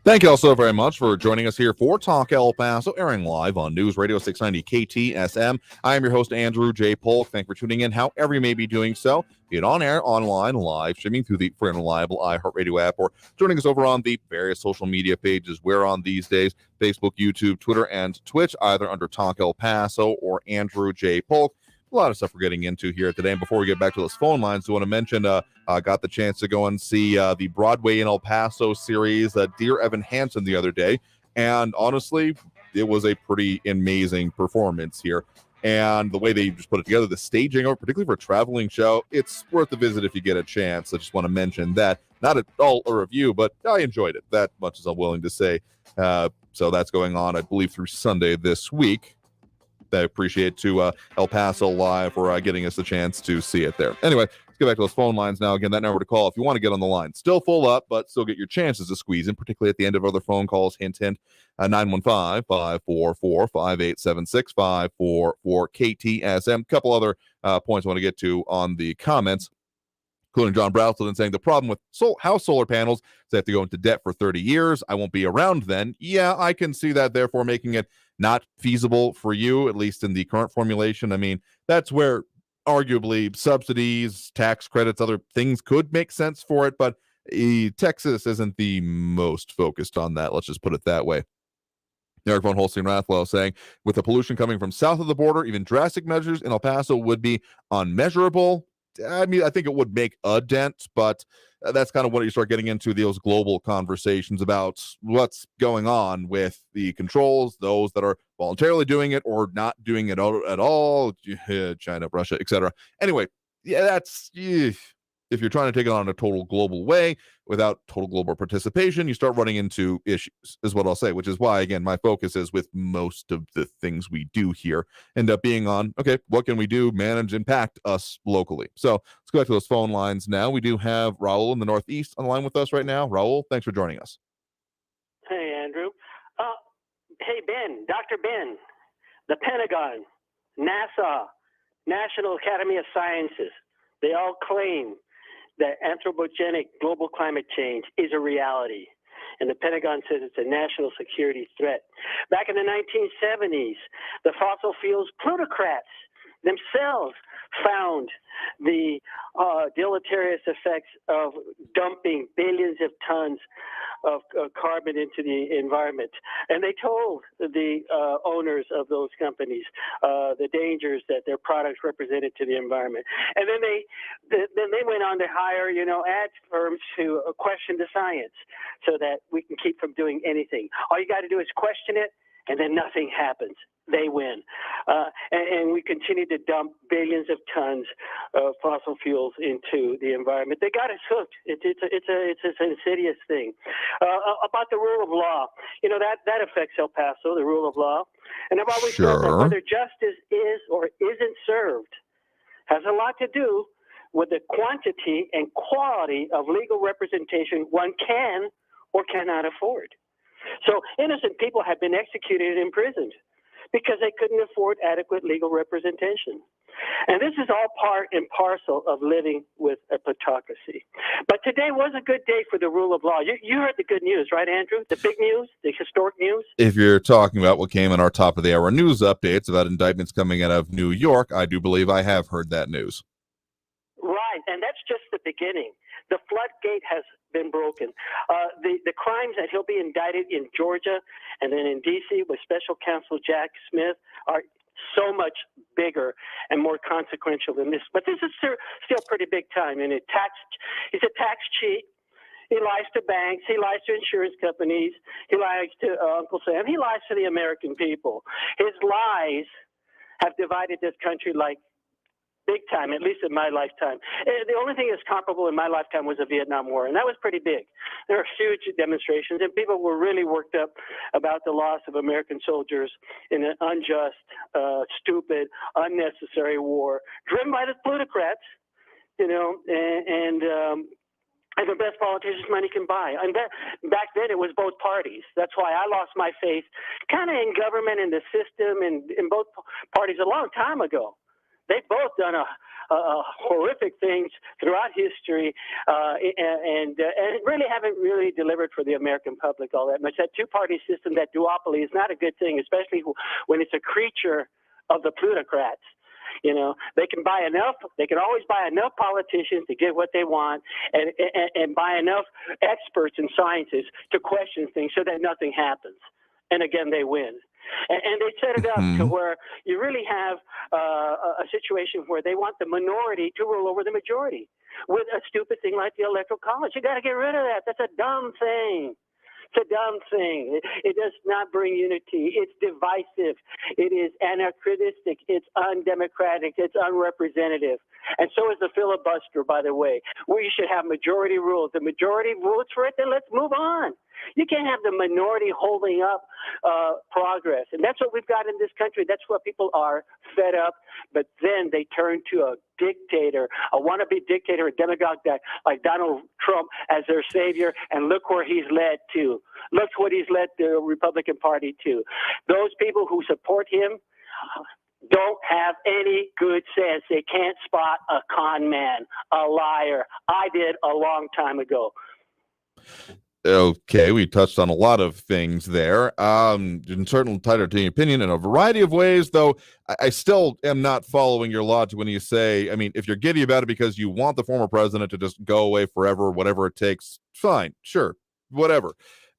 S1: Thank you all so very much for joining us here for Talk El Paso, airing live on News Radio 690 KTSM. I am your host, Andrew J. Polk. Thank you for tuning in, however you may be doing so, be it on air, online, live, streaming through the free and reliable iHeartRadio app, or joining us over on the various social media pages we're on these days, Facebook, YouTube, Twitter, and Twitch, either under Talk El Paso or Andrew J. Polk. A lot of stuff we're getting into here today. And before we get back to those phone lines, I want to mention I got the chance to go and see the Broadway in El Paso series, Dear Evan Hansen, the other day. And honestly, it was a pretty amazing performance here. And the way they just put it together, the staging, or particularly for a traveling show, it's worth a visit if you get a chance. I just want to mention that. Not at all a review, but I enjoyed it that much as I'm willing to say. So that's going on, I believe, through Sunday this week. I appreciate to El Paso Live for getting us a chance to see it there. Anyway, let's get back to those phone lines now. Again, that number to call if you want to get on the line. Still full up, but still get your chances to squeeze in, particularly at the end of other phone calls. Hint, hint, 915-544-5876, 544-KTSM. Couple other points I want to get to on the comments, including John Brownstone saying the problem with house solar panels is they have to go into debt for 30 years. I won't be around then. Yeah, I can see that, therefore making it not feasible for you, at least in the current formulation. I mean, that's where arguably subsidies, tax credits, other things could make sense for it, but Texas isn't the most focused on that. Let's just put it that way. Eric von Holstein-Rathwell saying, with the pollution coming from south of the border, even drastic measures in El Paso would be unmeasurable. I mean, I think it would make a dent, but that's kind of what you start getting into those global conversations about what's going on with the controls, those that are voluntarily doing it or not doing it at all, China, Russia, etc. Anyway, yeah, that's if you're trying to take it on a total global way without total global participation, you start running into issues, is what I'll say, which is why, again, my focus is with most of the things we do here end up being on, okay, what can we do, manage, impact us locally? So let's go back to those phone lines now. We do have Raul in the Northeast on the line with us right now. Raul, thanks for joining us.
S22: Hey, Andrew. Hey, Ben, Dr. Ben, the Pentagon, NASA, National Academy of Sciences, they all claim that anthropogenic global climate change is a reality. And the Pentagon says it's a national security threat. Back in the 1970s, the fossil fuels plutocrats themselves found the deleterious effects of dumping billions of tons of carbon into the environment. And they told the owners of those companies the dangers that their products represented to the environment. And then they went on to hire, ad firms to question the science so that we can keep from doing anything. All you got to do is question it, and then nothing happens. they win. And we continue to dump billions of tons of fossil fuels into the environment. They got us hooked. It's an insidious thing. About the rule of law, that affects El Paso, the rule of law. And I've always said that whether justice is or isn't served has a lot to do with the quantity and quality of legal representation one can or cannot afford. So innocent people have been executed and imprisoned because they couldn't afford adequate legal representation. And this is all part and parcel of living with a plutocracy. But today was a good day for the rule of law. You heard the good news, right, Andrew? The big news, the historic news?
S1: If you're talking about what came in our top of the hour news updates about indictments coming out of New York, I do believe I have heard that news.
S22: Right, and that's just the beginning. The floodgate has been broken. The crimes that he'll be indicted in Georgia and then in D.C. with Special Counsel Jack Smith are so much bigger and more consequential than this. But this is still pretty big time. And he's a tax cheat. He lies to banks. He lies to insurance companies. He lies to Uncle Sam. He lies to the American people. His lies have divided this country like big time, at least in my lifetime. The only thing that's comparable in my lifetime was the Vietnam War, and that was pretty big. There were huge demonstrations, and people were really worked up about the loss of American soldiers in an unjust, stupid, unnecessary war, driven by the plutocrats, and the best politicians money can buy. And back then, it was both parties. That's why I lost my faith kind of in government and the system and in both parties a long time ago. They've both done horrific things throughout history and really haven't really delivered for the American public all that much. That two-party system, that duopoly, is not a good thing, especially when it's a creature of the plutocrats. They can buy enough. They can always buy enough politicians to get what they want, and buy enough experts and scientists to question things so that nothing happens. And again, they win. And they set it up to where you really have a situation where they want the minority to rule over the majority with a stupid thing like the Electoral College. You got to get rid of that. That's a dumb thing. It's a dumb thing. It does not bring unity. It's divisive. It is anachronistic. It's undemocratic. It's unrepresentative. And so is the filibuster, by the way. We should have majority rule. If the majority votes for it, then let's move on. You can't have the minority holding up progress. And that's what we've got in this country. That's what people are fed up. But then they turn to a dictator, a wannabe dictator, a demagogue like Donald Trump as their savior. And look where he's led to. Look what he's led the Republican Party to. Those people who support him don't have any good sense. They can't spot a con man, a liar. I did a long time ago.
S1: Okay, we touched on a lot of things there. Certainly entitled to your opinion in a variety of ways, though I still am not following your logic when you say, I mean, if you're giddy about it because you want the former president to just go away forever, whatever it takes, fine, sure, whatever.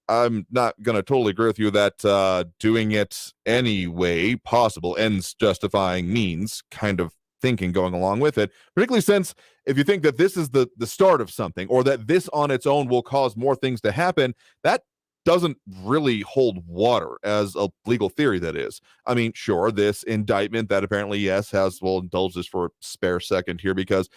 S1: I'm not going to totally agree with you that doing it any way possible ends justifying means kind of thinking going along with it, particularly since if you think that this is the start of something or that this on its own will cause more things to happen, that doesn't really hold water as a legal theory, that is. I mean, sure, this indictment that apparently, yes, we'll indulge this for a spare second here because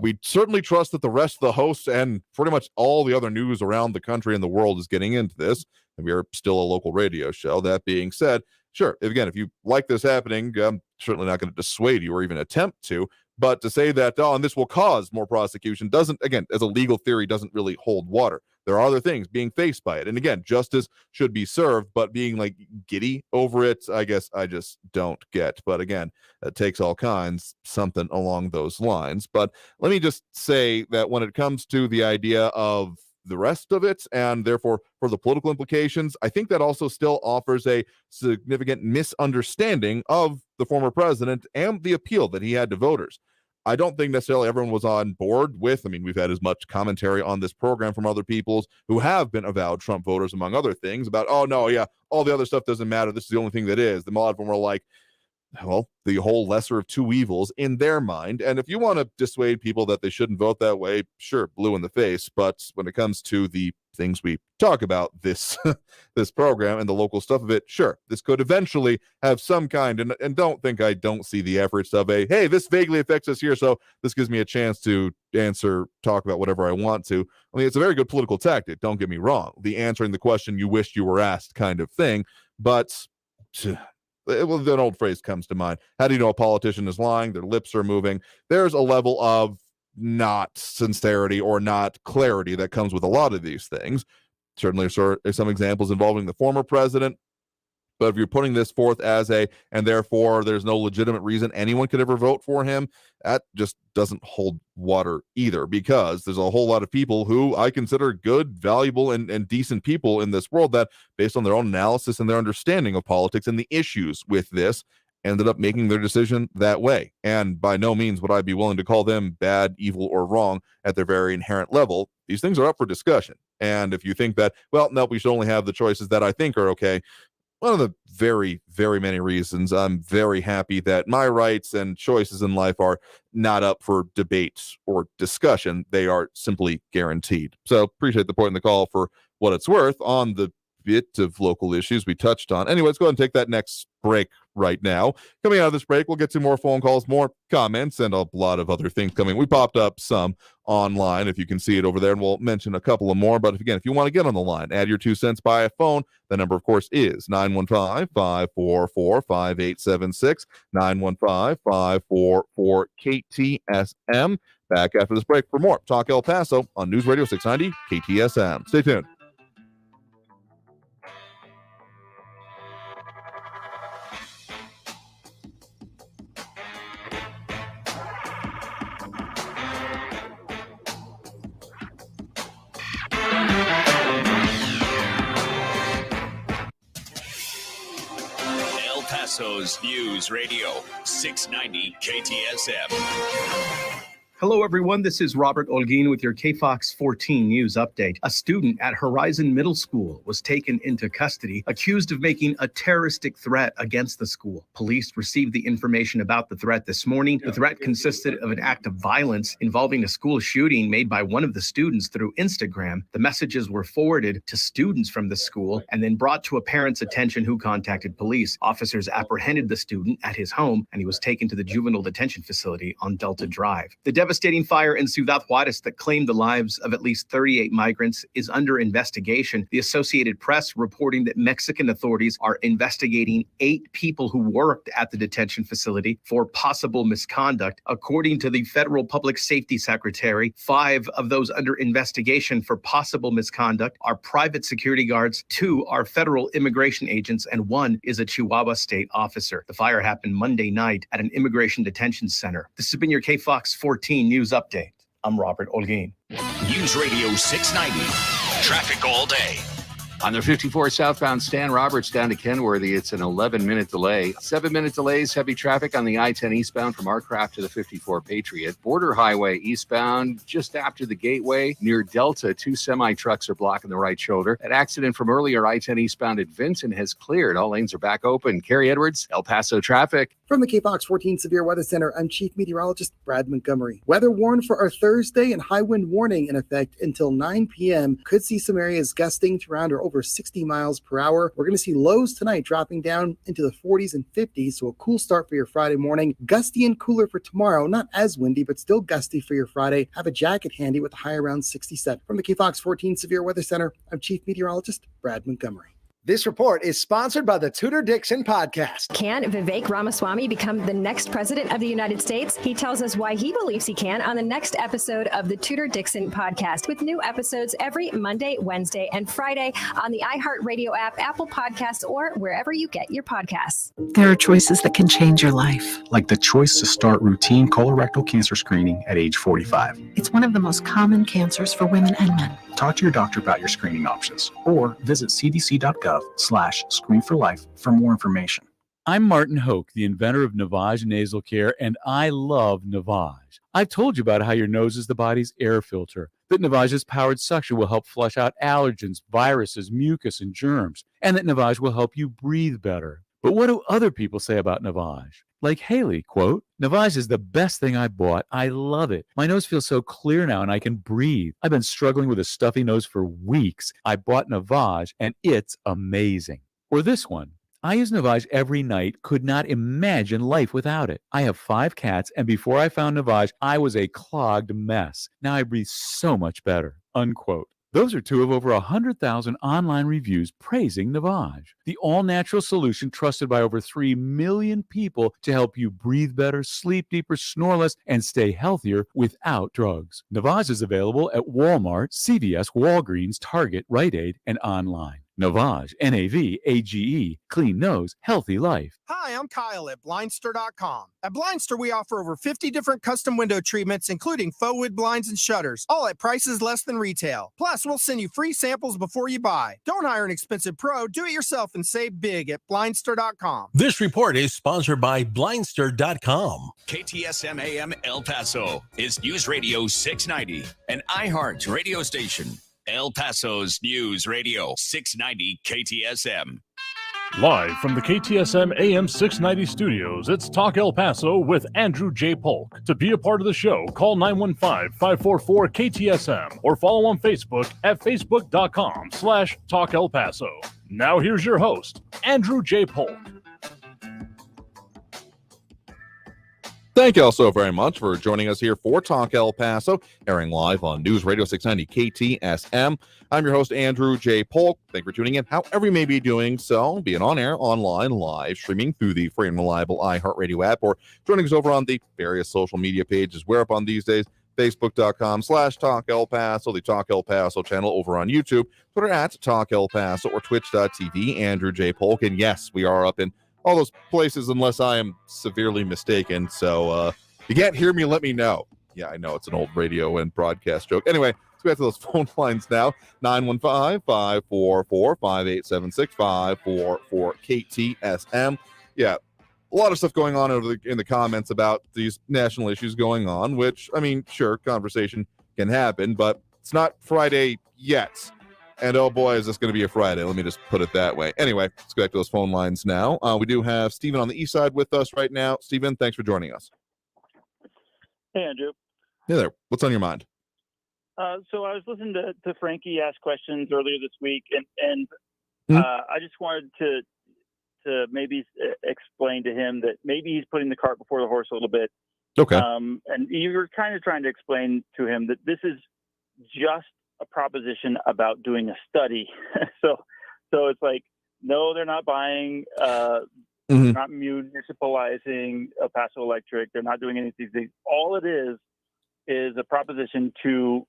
S1: we certainly trust that the rest of the hosts and pretty much all the other news around the country and the world is getting into this, and we are still a local radio show. That being said, sure, if you like this happening, I'm certainly not going to dissuade you or even attempt to, but to say that, and this will cause more prosecution doesn't, again, as a legal theory, doesn't really hold water. There are other things being faced by it. And again, justice should be served, but being like giddy over it, I guess I just don't get. But again, it takes all kinds, something along those lines. But let me just say that when it comes to the idea of the rest of it, and therefore for the political implications, I think that also still offers a significant misunderstanding of the former president and the appeal that he had to voters. I don't think necessarily everyone was on board with, we've had as much commentary on this program from other peoples who have been avowed Trump voters, among other things, about, oh, no, yeah, all the other stuff doesn't matter. This is the only thing that is. A lot of them were like, well, the whole lesser of two evils in their mind. And if you want to dissuade people that they shouldn't vote that way, sure, blue in the face. But when it comes to the things we talk about, this this program and the local stuff of it, sure, this could eventually have some kind, and don't think I don't see the efforts of hey, this vaguely affects us here, so this gives me a chance to talk about whatever I want to. I mean, it's a very good political tactic, don't get me wrong, the answering the question you wished you were asked kind of thing, but well, an old phrase comes to mind. How do you know a politician is lying? Their lips are moving. There's a level of not sincerity or not clarity that comes with a lot of these things. Certainly some examples involving the former president. But if you're putting this forth as and therefore there's no legitimate reason anyone could ever vote for him, that just doesn't hold water either, because there's a whole lot of people who I consider good, valuable, and decent people in this world that, based on their own analysis and their understanding of politics and the issues with this, ended up making their decision that way. And by no means would I be willing to call them bad, evil, or wrong at their very inherent level. These things are up for discussion. And if you think that, well, no, we should only have the choices that I think are okay, one of the very, very many reasons I'm very happy that my rights and choices in life are not up for debate or discussion. They are simply guaranteed. So appreciate the point in the call for what it's worth on the bit of local issues we touched on. Anyway, let's go ahead and take that next break right now. Coming out of this break, we'll get to more phone calls, more comments, and a lot of other things coming. We popped up some online, if you can see it over there, and we'll mention a couple of more. But if you want to get on the line, add your 2 cents by a phone. The number, of course, is 915-544-5876, 915-544-KTSM. Back after this break for more Talk El Paso on News Radio 690 KTSM. Stay tuned.
S2: El Paso's News Radio 690 KTSM.
S6: Hello, everyone. This is Robert Olguin with your KFOX 14 News Update. A student at Horizon Middle School was taken into custody, accused of making a terroristic threat against the school. Police received the information about the threat this morning. The threat consisted of an act of violence involving a school shooting made by one of the students through Instagram. The messages were forwarded to students from the school and then brought to a parent's attention, who contacted police. Officers apprehended the student at his home, and he was taken to the juvenile detention facility on Delta Drive. The devastating fire in Ciudad Juarez that claimed the lives of at least 38 migrants is under investigation. The Associated Press reporting that Mexican authorities are investigating 8 people who worked at the detention facility for possible misconduct. According to the Federal Public Safety Secretary, 5 of those under investigation for possible misconduct are private security guards, 2 are federal immigration agents, and 1 is a Chihuahua state officer. The fire happened Monday night at an immigration detention center. This has been your KFOX 14 News Update. I'm Robert Olguin.
S2: News Radio 690. Traffic all day.
S3: On the 54 southbound Stan Roberts down to Kenworthy, it's an 11-minute delay. 7-minute delays, heavy traffic on the I-10 eastbound from Artcraft to the 54 Patriot. Border Highway eastbound just after the Gateway near Delta. 2 semi-trucks are blocking the right shoulder. That accident from earlier I-10 eastbound at Vinton has cleared. All lanes are back open. Carrie Edwards, El Paso traffic.
S7: From the KFOX 14 Severe Weather Center, I'm Chief Meteorologist Brad Montgomery. Weather warned for our Thursday and high wind warning in effect until 9 p.m. Could see some areas gusting to around or over 60 miles per hour. We're going to see lows tonight dropping down into the 40s and 50s, so a cool start for your Friday morning. Gusty and cooler for tomorrow, not as windy, but still gusty for your Friday. Have a jacket handy with a high around 67. From the KFOX 14 Severe Weather Center, I'm Chief Meteorologist Brad Montgomery.
S8: This report is sponsored by the Tudor Dixon Podcast.
S9: Can Vivek Ramaswamy become the next president of the United States? He tells us why he believes he can on the next episode of the Tudor Dixon Podcast, with new episodes every Monday, Wednesday, and Friday on the iHeartRadio app, Apple Podcasts, or wherever you get your podcasts.
S10: There are choices that can change your life. Like the choice to start routine colorectal cancer screening at age 45.
S23: It's one of the most common cancers for women and men.
S10: Talk to your doctor about your screening options, or visit cdc.gov/screenforlife for more information.
S25: I'm Martin Hoke, the inventor of Navage Nasal Care, and I love Navage. I've told you about how your nose is the body's air filter, that Navage's powered suction will help flush out allergens, viruses, mucus, and germs, and that Navage will help you breathe better. But what do other people say about Navage? Like Haley, quote, Navage is the best thing I bought. I love it. My nose feels so clear now and I can breathe. I've been struggling with a stuffy nose for weeks. I bought Navage and it's amazing. Or this one. I use Navage every night, could not imagine life without it. I have 5 cats, and before I found Navage, I was a clogged mess. Now I breathe so much better, unquote. Those are 2 of over 100,000 online reviews praising Navage, the all-natural solution trusted by over 3 million people to help you breathe better, sleep deeper, snore less, and stay healthier without drugs. Navage is available at Walmart, CVS, Walgreens, Target, Rite Aid, and online. Navage, N-A-V-A-G-E, clean nose, healthy life.
S26: Hi, I'm Kyle at Blindster.com. At Blindster, we offer over 50 different custom window treatments, including faux wood blinds and shutters, all at prices less than retail. Plus, we'll send you free samples before you buy. Don't hire an expensive pro. Do it yourself and save big at Blindster.com.
S11: This report is sponsored by Blindster.com.
S2: KTSM AM El Paso is News Radio 690, an iHeart radio station. El Paso's News Radio 690 KTSM.
S13: Live from the KTSM AM 690 studios, it's Talk El Paso with Andrew J. Polk. To be a part of the show, call 915-544-KTSM or follow on Facebook at facebook.com/Talk El Paso. Now here's your host, Andrew J. Polk.
S1: Thank you all so very much for joining us here for Talk El Paso, airing live on News Radio 690 KTSM. I'm your host, Andrew J. Polk. Thank you for tuning in, however you may be doing so, being on air, online, live, streaming through the free and reliable iHeartRadio app, or joining us over on the various social media pages we're up on these days, facebook.com/Talk El Paso, the Talk El Paso channel over on YouTube, Twitter at Talk El Paso, or twitch.tv, Andrew J. Polk. And yes, we are up in all those places unless I am severely mistaken. So if you can't hear me, let me know. Yeah, I know it's an old radio and broadcast joke. Anyway, let's go back to those phone lines now. 915-544-5876, 544-KTSM. Yeah, a lot of stuff going on in the comments about these national issues going on, which, I mean, sure, conversation can happen, but it's not Friday yet. And oh boy, is this going to be a Friday. Let me just put it that way. Anyway, let's go back to those phone lines now. We do have Stephen on the east side with us right now. Stephen, thanks for joining us.
S12: Hey, Andrew.
S1: Hey there. What's on your mind?
S12: So I was listening to Frankie ask questions earlier this week, and I just wanted to maybe explain to him that maybe he's putting the cart before the horse a little bit.
S1: Okay.
S12: And you were kind of trying to explain to him that this is just a proposition about doing a study. so it's like, no, they're not buying, they're not municipalizing El Paso Electric. They're not doing any of these things. All it is a proposition to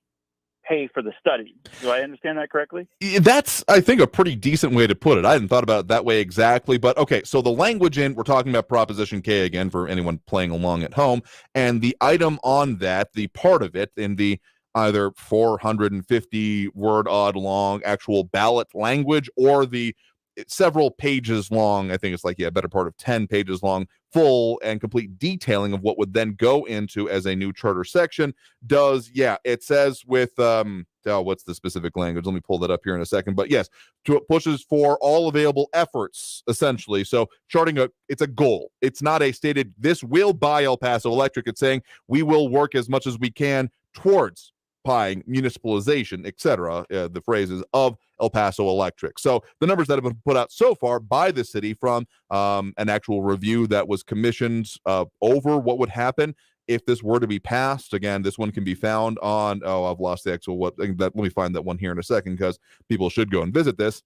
S12: pay for the study. Do I understand that correctly?
S1: That's, I think, a pretty decent way to put it. I hadn't thought about it that way exactly, but okay, so the language we're talking about Proposition K again for anyone playing along at home, and the item on that, the part of it in the either 450 word odd long actual ballot language or the several pages long, I think it's like, better part of 10 pages long, full and complete detailing of what would then go into as a new charter section it says with, what's the specific language? Let me pull that up here in a second. But yes, it pushes for all available efforts, essentially. So charting it's a goal. It's not a stated, this will buy El Paso Electric. It's saying we will work as much as we can towards buying municipalization, etc., the phrases of El Paso Electric. So the numbers that have been put out so far by the city from an actual review that was commissioned over what would happen if this were to be passed. Again, this one can be found on, I've lost the actual let me find that one here in a second because people should go and visit this.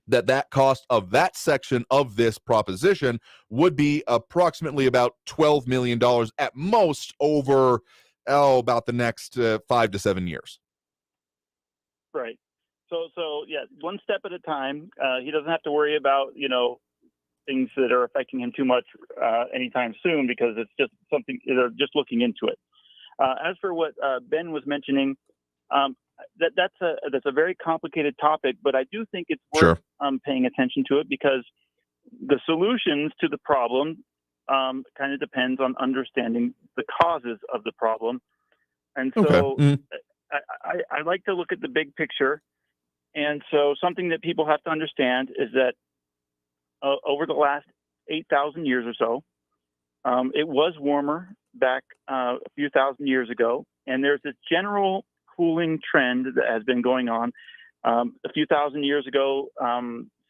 S1: That cost of that section of this proposition would be approximately about $12 million at most over about the next 5 to 7 years.
S12: Right. So yeah, one step at a time. He doesn't have to worry about, things that are affecting him too much anytime soon, because it's just something they're just looking into it. As for what Ben was mentioning, that's a very complicated topic, but I do think it's worth paying attention to it, because the solutions to the problem kind of depends on understanding the causes of the problem. And so I like to look at the big picture. And so something that people have to understand is that over the last 8,000 years or so. It was warmer back a few thousand years ago, and there's this general cooling trend that has been going on. A few thousand years ago,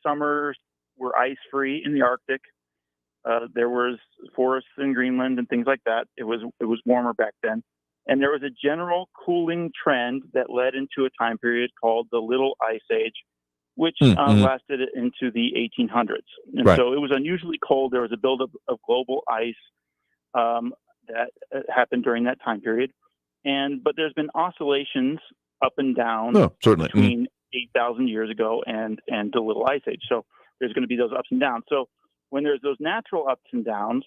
S12: summers were ice-free in the Arctic. There was forests in Greenland and things like that. It was warmer back then. And there was a general cooling trend that led into a time period called the Little Ice Age, which lasted into the 1800s. And so it was unusually cold. There was a buildup of global ice that happened during that time period. But there's been oscillations up and down between 8,000 years ago and the Little Ice Age. So there's going to be those ups and downs. So when there's those natural ups and downs,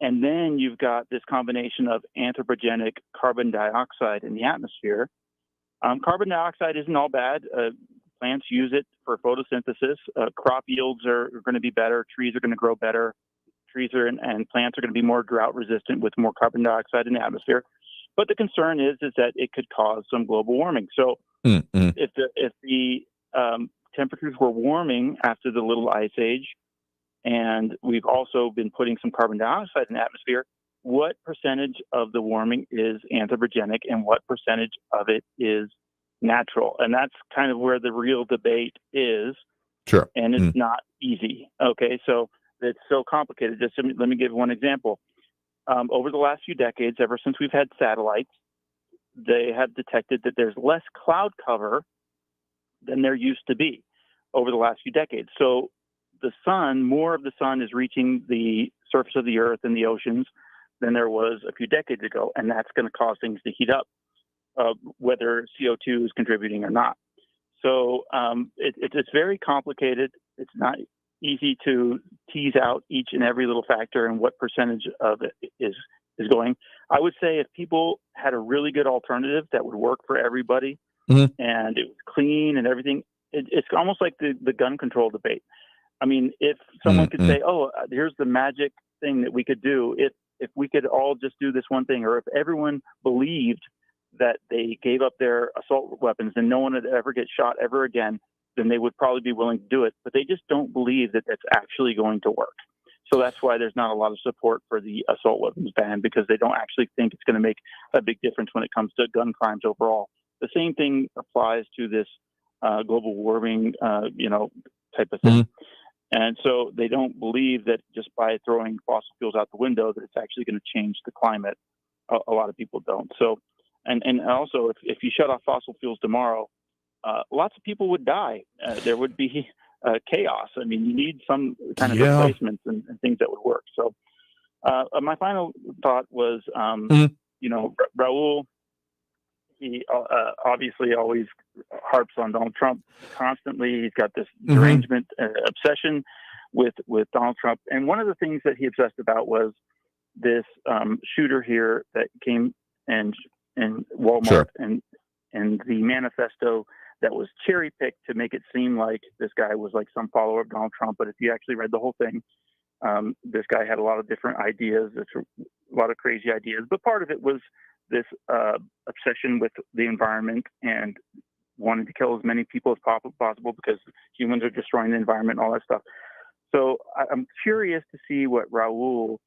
S12: and then you've got this combination of anthropogenic carbon dioxide in the atmosphere. Carbon dioxide isn't all bad. Plants use it for photosynthesis. Crop yields are going to be better. Trees are going to grow better. And plants are going to be more drought resistant with more carbon dioxide in the atmosphere. But the concern is that it could cause some global warming. So if the temperatures were warming after the Little Ice Age, and we've also been putting some carbon dioxide in the atmosphere, what percentage of the warming is anthropogenic and what percentage of it is natural? And that's kind of where the real debate is.
S1: Sure.
S12: And it's not easy. Okay, so it's so complicated. Just let me give one example. Over the last few decades, ever since we've had satellites, they have detected that there's less cloud cover than there used to be over the last few decades. So the sun, more of the sun is reaching the surface of the earth and the oceans than there was a few decades ago. And that's going to cause things to heat up, whether CO2 is contributing or not. So it's very complicated. It's not easy to tease out each and every little factor and what percentage of it is going. I would say if people had a really good alternative that would work for everybody and it was clean and everything, it's almost like the gun control debate. I mean, if someone could say, oh, here's the magic thing that we could do, if we could all just do this one thing, or if everyone believed that they gave up their assault weapons and no one would ever get shot ever again, then they would probably be willing to do it. But they just don't believe that that's actually going to work. So that's why there's not a lot of support for the assault weapons ban, because they don't actually think it's going to make a big difference when it comes to gun crimes overall. The same thing applies to this global warming, type of thing. And so they don't believe that just by throwing fossil fuels out the window that it's actually going to change the climate. A lot of people don't. So, and also if you shut off fossil fuels tomorrow, lots of people would die. There would be chaos. I mean, you need some kind of replacements and things that would work. So my final thought was, Raul, he obviously always harps on Donald Trump constantly. He's got this derangement obsession with Donald Trump. And one of the things that he obsessed about was this shooter here that came in Walmart and the manifesto that was cherry picked to make it seem like this guy was like some follower of Donald Trump. But if you actually read the whole thing, this guy had a lot of different ideas, a lot of crazy ideas. But part of it was this obsession with the environment and wanting to kill as many people as possible because humans are destroying the environment and all that stuff. So I'm curious to see what Raul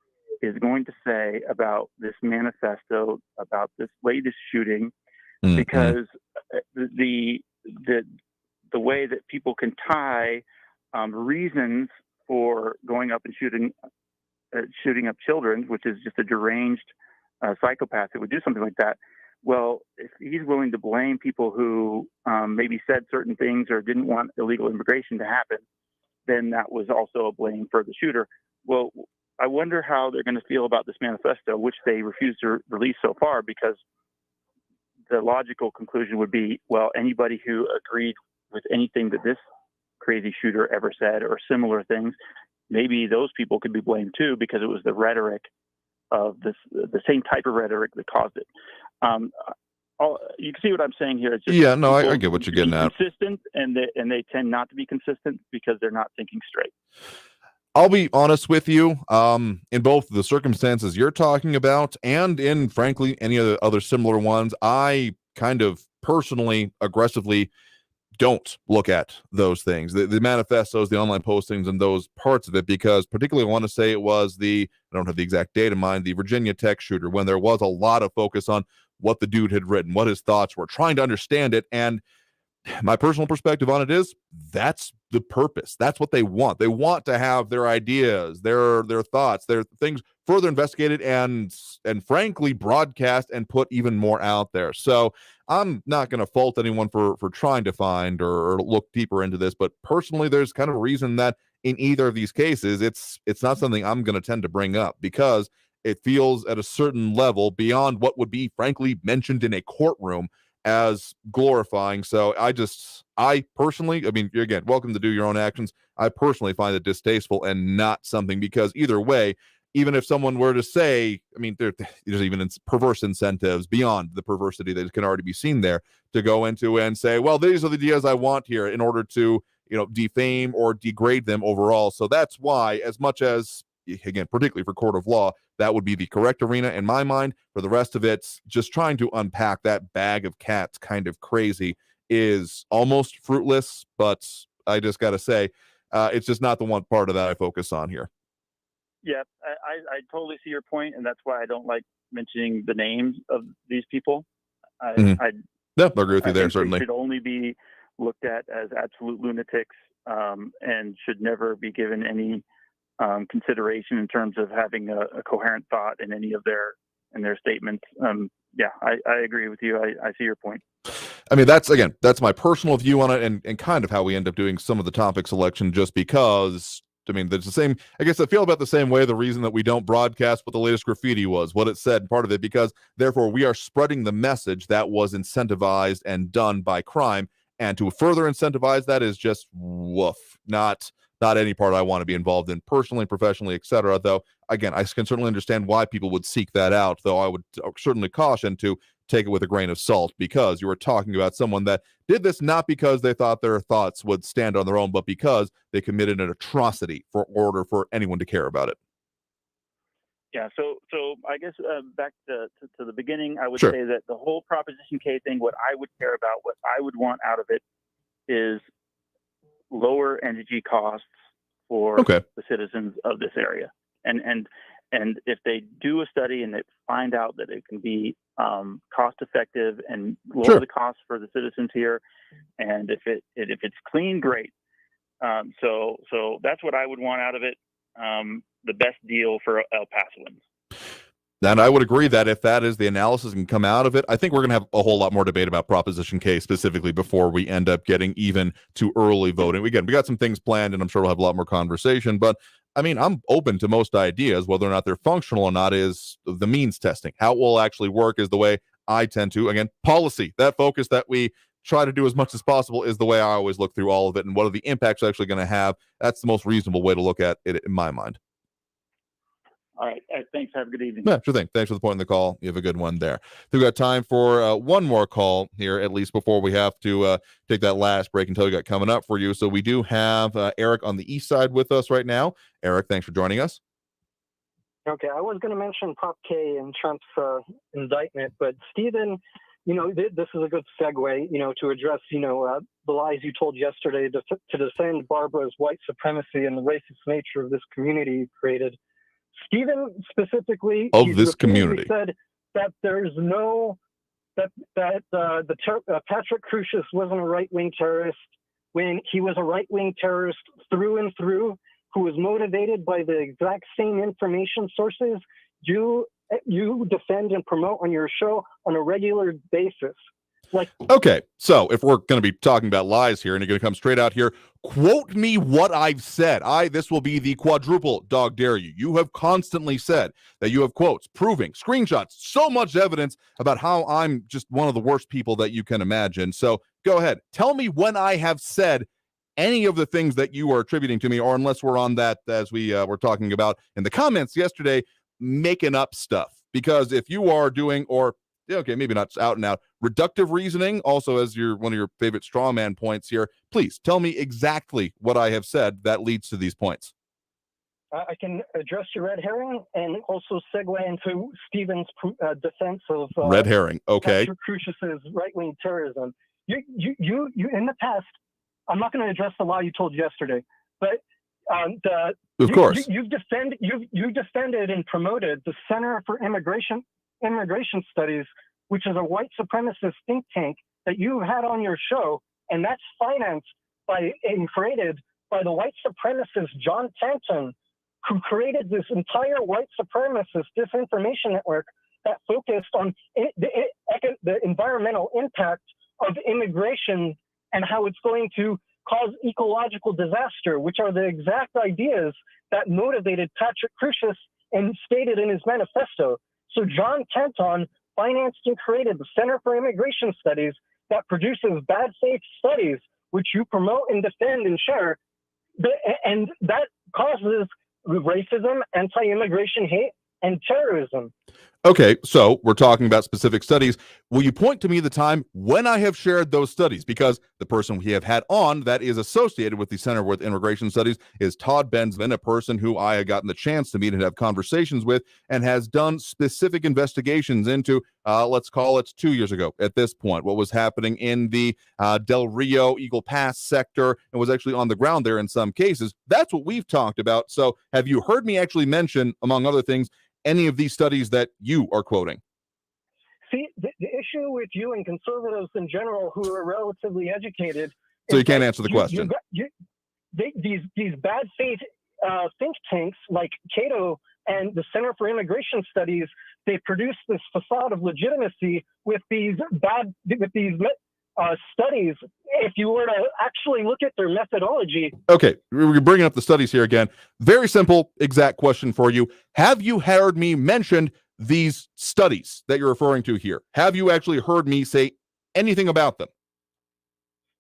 S12: is going to say about this manifesto, about this latest shooting, because the way that people can tie reasons for going up and shooting up children, which is just a deranged psychopath that would do something like that. Well, if he's willing to blame people who maybe said certain things or didn't want illegal immigration to happen, then that was also a blame for the shooter. Well, I wonder how they're going to feel about this manifesto, which they refuse to release so far, because the logical conclusion would be, well, anybody who agreed with anything that this crazy shooter ever said or similar things, maybe those people could be blamed too, because it was the rhetoric of the same type of rhetoric that caused it. You can see what I'm saying here. It's just
S1: I get what you're getting at.
S12: Consistent, and they tend not to be consistent because they're not thinking straight.
S1: I'll be honest with you, in both the circumstances you're talking about and in, frankly, any of the other similar ones, I kind of personally, aggressively don't look at those things, the manifestos, the online postings, and those parts of it, because particularly I want to say it was I don't have the exact date in mind, the Virginia Tech shooter, when there was a lot of focus on what the dude had written, what his thoughts were, trying to understand it. And my personal perspective on it is that's the purpose. That's what they want. They want to have their ideas, their thoughts, their things further investigated and frankly broadcast and put even more out there. So I'm not going to fault anyone for trying to find or look deeper into this, but personally, there's kind of a reason that in either of these cases, it's not something I'm going to tend to bring up, because it feels at a certain level beyond what would be frankly mentioned in a courtroom as glorifying. So I personally, I mean, again, welcome to do your own actions. I personally find it distasteful and not something, because either way, even if someone were to say, I mean, there's even perverse incentives beyond the perversity that can already be seen there to go into and say, well, these are the ideas I want here in order to, defame or degrade them overall. So that's why, as much as, again, particularly for court of law, that would be the correct arena in my mind. For the rest of it, just trying to unpack that bag of cats kind of crazy is almost fruitless, but I just got to say, it's just not the one part of that I focus on here.
S12: Yeah, I totally see your point, and that's why I don't like mentioning the names of these people. I
S1: agree with you there, certainly.
S12: They should only be looked at as absolute lunatics, and should never be given any consideration in terms of having a coherent thought in any of their statements. I agree with you. I see your point.
S1: I mean, that's my personal view on it, and kind of how we end up doing some of the topic selection, just because, I mean, there's the same, I guess I feel about the same way the reason that we don't broadcast what the latest graffiti was, what it said, part of it, because therefore we are spreading the message that was incentivized and done by crime, and to further incentivize that is just woof, not any part I want to be involved in personally, professionally, etc. Though, again, I can certainly understand why people would seek that out, though I would certainly caution to take it with a grain of salt, because you were talking about someone that did this not because they thought their thoughts would stand on their own, but because they committed an atrocity for order for anyone to care about it.
S12: Yeah, so I guess back to the beginning, I would
S1: Sure.
S12: say that the whole Proposition K thing, what I would care about, what I would want out of it, is lower energy costs for the citizens of this area. And if they do a study and they find out that it can be cost effective and lower the costs for the citizens here, and if it's clean, great. So that's what I would want out of it. The best deal for El Pasoans.
S1: And I would agree that if that is the analysis and come out of it, I think we're going to have a whole lot more debate about Proposition K specifically before we end up getting even to early voting. Again, we got some things planned, and I'm sure we'll have a lot more conversation. But, I mean, I'm open to most ideas. Whether or not they're functional or not is the means testing. How it will actually work is the way I tend to. Again, policy, that focus that we try to do as much as possible is the way I always look through all of it. And what are the impacts actually going to have? That's the most reasonable way to look at it in my mind.
S12: All right. Thanks. Have a good evening.
S1: Yeah, sure thing. Thanks for the point in the call. You have a good one there. We've got time for one more call here, at least before we have to take that last break until we got coming up for you. So we do have Eric on the east side with us right now. Eric, thanks for joining us.
S4: Okay, I was going to mention Prop K and Trump's indictment, but Stephen, this is a good segue, to address, the lies you told yesterday to defend Barbara's white supremacy and the racist nature of this community you created. Stephen specifically
S1: of this community
S4: said that there's Patrick Crucius wasn't a right-wing terrorist when he was a right-wing terrorist through and through, who was motivated by the exact same information sources you defend and promote on your show on a regular basis.
S1: Okay, so if we're going to be talking about lies here and you're going to come straight out here, quote me what I've said. This will be the quadruple dog dare you. You have constantly said that you have quotes, proving, screenshots, so much evidence about how I'm just one of the worst people that you can imagine. So go ahead. Tell me when I have said any of the things that you are attributing to me, or unless we're on that, as we were talking about in the comments yesterday, making up stuff. Because if you are doing, or okay, maybe not out and out reductive reasoning, also as one of your favorite straw man points here, please tell me exactly what I have said that leads to these points.
S4: I can address your red herring and also segue into Stephen's defense of
S1: red herring. Okay.
S4: Patrick Crucius's right-wing terrorism. you in the past, I'm not going to address the lie you told yesterday, but
S1: of course,
S4: you've defended and promoted the Center for Immigration Studies, which is a white supremacist think tank that you had on your show, and that's financed by and created by the white supremacist John Tanton, who created this entire white supremacist disinformation network that focused on the environmental impact of immigration and how it's going to cause ecological disaster, which are the exact ideas that motivated Patrick Crucius and stated in his manifesto. So John Tanton financed and created the Center for Immigration Studies that produces bad faith studies, which you promote and defend and share. And that causes racism, anti-immigration hate, and terrorism.
S1: Okay, so we're talking about specific studies. Will you point to me the time when I have shared those studies? Because the person we have had on that is associated with the Center for Immigration Studies is Todd Bensman, a person who I had gotten the chance to meet and have conversations with and has done specific investigations into, let's call it 2 years ago at this point, what was happening in the Del Rio, Eagle Pass sector, and was actually on the ground there in some cases. That's what we've talked about. So have you heard me actually mention, among other things, any of these studies that you are quoting?
S4: See, the issue with you and conservatives in general who are relatively educated.
S1: So you can't answer the question.
S4: These bad faith think tanks like Cato and the Center for Immigration Studies, they produce this facade of legitimacy with these studies. If you were to actually look at their methodology.
S1: Okay, we're bringing up the studies here again. Very simple, exact question for you. Have you heard me mention these studies that you're referring to here? Have you actually heard me say anything about them?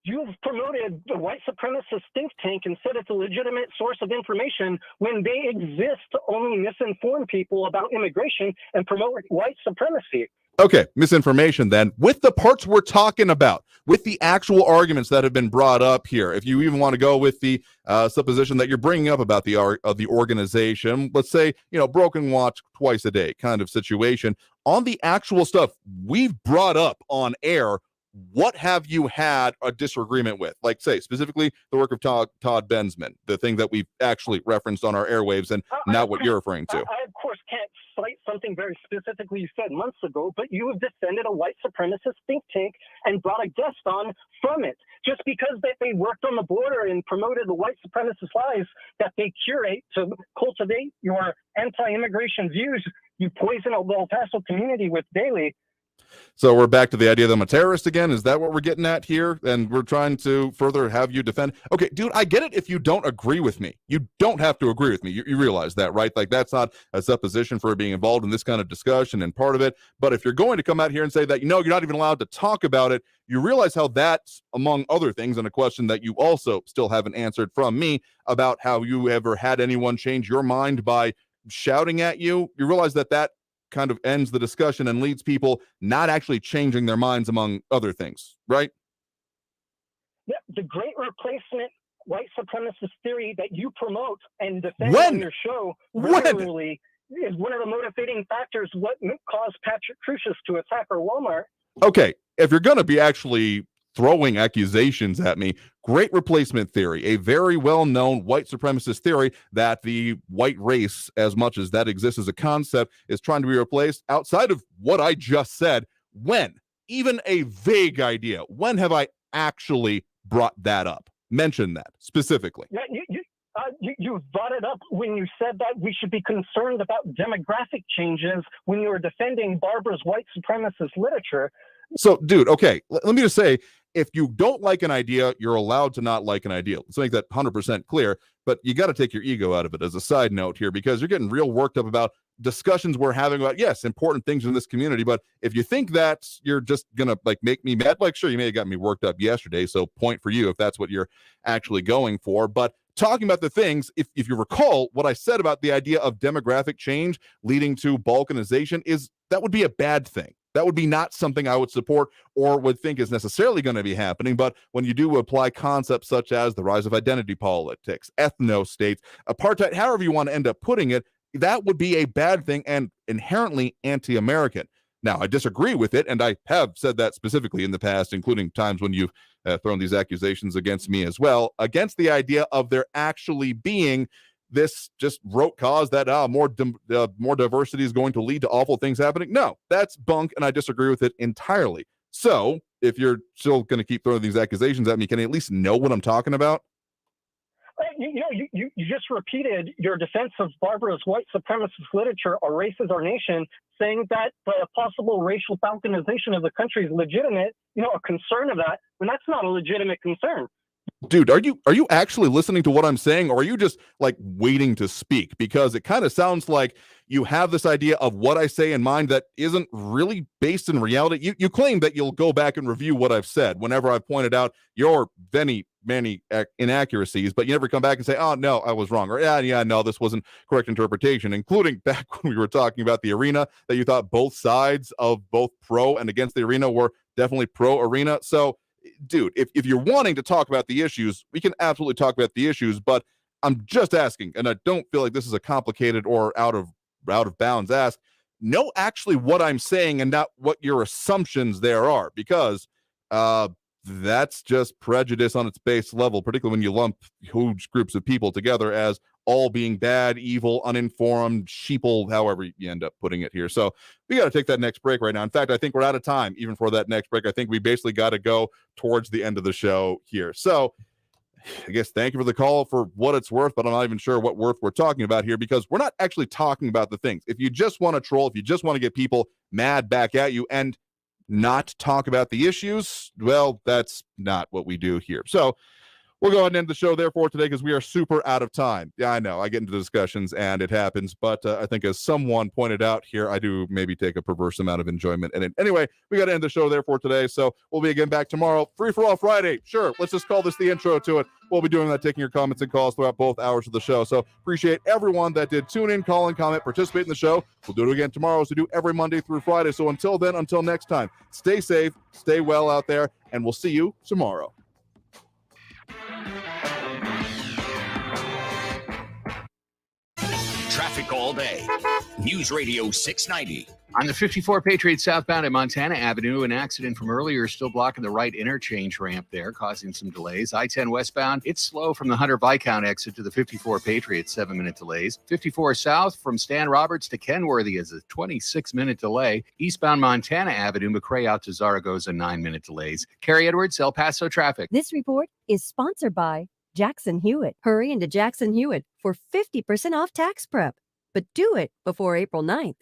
S4: You've promoted the white supremacist think tank and said it's a legitimate source of information when they exist to only misinform people about immigration and promote white supremacy.
S1: Okay, misinformation then. With the parts we're talking about, with the actual arguments that have been brought up here, if you even want to go with the supposition that you're bringing up about the organization, let's say, broken watch twice a day kind of situation, on the actual stuff we've brought up on air, what have you had a disagreement with? Like, say, specifically the work of Todd Bensman, the thing that we've actually referenced on our airwaves and not what you're referring to.
S4: I, of course, can't cite something very specifically you said months ago, but you have defended a white supremacist think tank and brought a guest on from it. Just because they worked on the border and promoted the white supremacist lies that they curate to cultivate your anti-immigration views, you poison the El Paso community with daily.
S1: So we're back to the idea that I'm a terrorist again. Is that what we're getting at here? And we're trying to further have you defend. Okay, dude, I get it if you don't agree with me. You don't have to agree with me. You realize that, right? Like, that's not a supposition for being involved in this kind of discussion and part of it. But if you're going to come out here and say that, you're not even allowed to talk about it, you realize how that's, among other things, and a question that you also still haven't answered from me about how you ever had anyone change your mind by shouting at you. You realize that kind of ends the discussion and leads people not actually changing their minds, among other things, right?
S4: Yeah, the great replacement white supremacist theory that you promote and defend on your show regularly is one of the motivating factors what caused Patrick Crucius to attack our Walmart.
S1: Okay, if you're going to be actually throwing accusations at me, great replacement theory, a very well-known white supremacist theory that the white race, as much as that exists as a concept, is trying to be replaced. Outside of what I just said, when, even a vague idea, when have I actually brought that up? Mention that specifically.
S4: Yeah, you brought it up when you said that we should be concerned about demographic changes when you were defending Barbara's white supremacist literature.
S1: So, dude, okay, let me just say, if you don't like an idea, you're allowed to not like an idea. Let's make that 100% clear, but you got to take your ego out of it as a side note here, because you're getting real worked up about discussions we're having about, yes, important things in this community, but if you think that you're just going to, like, make me mad, like, sure, you may have got me worked up yesterday, so point for you if that's what you're actually going for, but talking about the things, if you recall, what I said about the idea of demographic change leading to balkanization is that would be a bad thing. That would be not something I would support or would think is necessarily going to be happening. But when you do apply concepts such as the rise of identity politics, ethno-states, apartheid, however you want to end up putting it, that would be a bad thing and inherently anti-American. Now, I disagree with it, and I have said that specifically in the past, including times when you've thrown these accusations against me as well, against the idea of there actually being this just rote cause that more diversity is going to lead to awful things happening. No, that's bunk, and I disagree with it entirely. So if you're still going to keep throwing these accusations at me, can I at least know what I'm talking about?
S4: You just repeated your defense of barbarous white supremacist literature, Our Race is Our Nation, saying that the possible racial balkanization of the country is legitimate, a concern of that, when that's not a legitimate concern.
S1: Dude, are you actually listening to what I'm saying, or are you just like waiting to speak? Because it kind of sounds like you have this idea of what I say in mind that isn't really based in reality. You claim that you'll go back and review what I've said whenever I've pointed out your many inaccuracies, but you never come back and say, oh, no, I was wrong. Or, no, this wasn't correct interpretation, including back when we were talking about the arena, that you thought both sides of both pro and against the arena were definitely pro arena. So, dude, if you're wanting to talk about the issues, we can absolutely talk about the issues, but I'm just asking, and I don't feel like this is a complicated or out of bounds ask, know actually what I'm saying and not what your assumptions there are, because that's just prejudice on its base level, particularly when you lump huge groups of people together as all being bad, evil, uninformed, sheeple, however you end up putting it here. So we got to take that next break right now. In fact, I think we're out of time even for that next break. I think we basically got to go towards the end of the show here. So I guess thank you for the call for what it's worth, but I'm not even sure what worth we're talking about here, because we're not actually talking about the things. If you just want to troll, if you just want to get people mad back at you and not talk about the issues, well, that's not what we do here. So we'll go ahead and end the show therefore today, because we are super out of time. Yeah, I know I get into discussions and it happens, but I think as someone pointed out here, I do maybe take a perverse amount of enjoyment in it. Anyway, we got to end the show therefore today. So we'll be again back tomorrow. Free for all Friday. Sure. Let's just call this the intro to it. We'll be doing that, taking your comments and calls throughout both hours of the show. So appreciate everyone that did tune in, call and comment, participate in the show. We'll do it again tomorrow, as we do every Monday through Friday. So until then, until next time, stay safe, stay well out there, and we'll see you tomorrow.
S2: Traffic all day. News Radio 690.
S3: On the 54 Patriot southbound at Montana Avenue, an accident from earlier is still blocking the right interchange ramp there, causing some delays. I-10 westbound, it's slow from the Hunter Viscount exit to the 54 Patriot, 7-minute delays. 54 south from Stan Roberts to Kenworthy is a 26-minute delay. Eastbound Montana Avenue, McRae out to Zaragoza, 9-minute delays. Carrie Edwards, El Paso traffic.
S5: This report is sponsored by Jackson Hewitt. Hurry into Jackson Hewitt for 50% off tax prep, but do it before April 9th.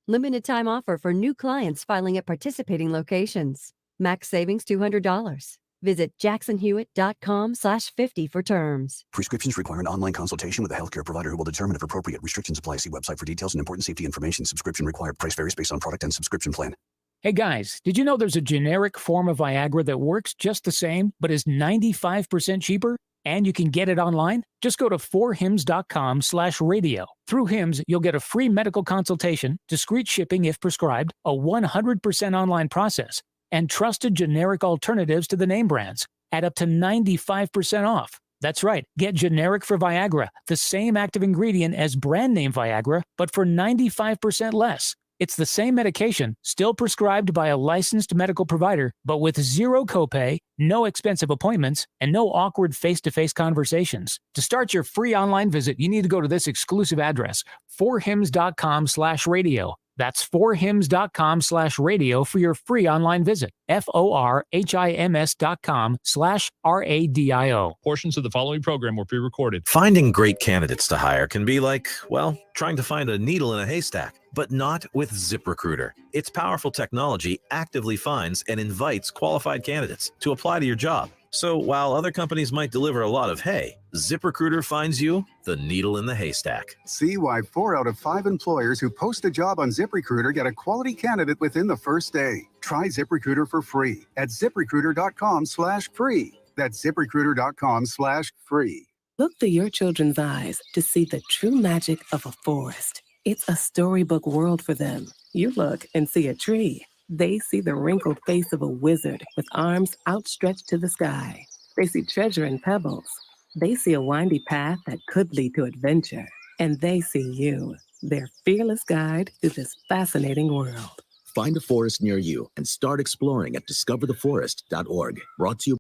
S5: Limited time offer for new clients filing at participating locations. Max savings $200. Visit jacksonhewitt.com/50 for terms.
S14: Prescriptions require an online consultation with a healthcare provider who will determine if appropriate. Restrictions apply. See website for details and important safety information. Subscription required. Price varies based on product and subscription plan.
S15: Hey guys, did you know there's a generic form of Viagra that works just the same, but is 95% cheaper? And you can get it online? Just go to 4hims.com/radio. Through Hims, you'll get a free medical consultation, discreet shipping if prescribed, a 100% online process, and trusted generic alternatives to the name brands at up to 95% off. That's right. Get generic for Viagra, the same active ingredient as brand name Viagra, but for 95% less. It's the same medication, still prescribed by a licensed medical provider, but with zero copay, no expensive appointments, and no awkward face-to-face conversations. To start your free online visit, you need to go to this exclusive address, 4hims.com/radio. That's 4hims.com/radio for your free online visit. FORHIMS.com/RADIO.
S16: Portions of the following program were pre-recorded.
S18: Finding great candidates to hire can be like, well, trying to find a needle in a haystack, but not with ZipRecruiter. Its powerful technology actively finds and invites qualified candidates to apply to your job. So while other companies might deliver a lot of hay, ZipRecruiter finds you the needle in the haystack.
S19: See why 4 out of 5 employers who post a job on ZipRecruiter get a quality candidate within the first day. Try ZipRecruiter for free at ZipRecruiter.com/free. That's ZipRecruiter.com/free.
S17: Look through your children's eyes to see the true magic of a forest. It's a storybook world for them. You look and see a tree. They see the wrinkled face of a wizard with arms outstretched to the sky. They see treasure in pebbles. They see a windy path that could lead to adventure. And they see you, their fearless guide through this fascinating world.
S6: Find a forest near you and start exploring at discovertheforest.org. Brought to you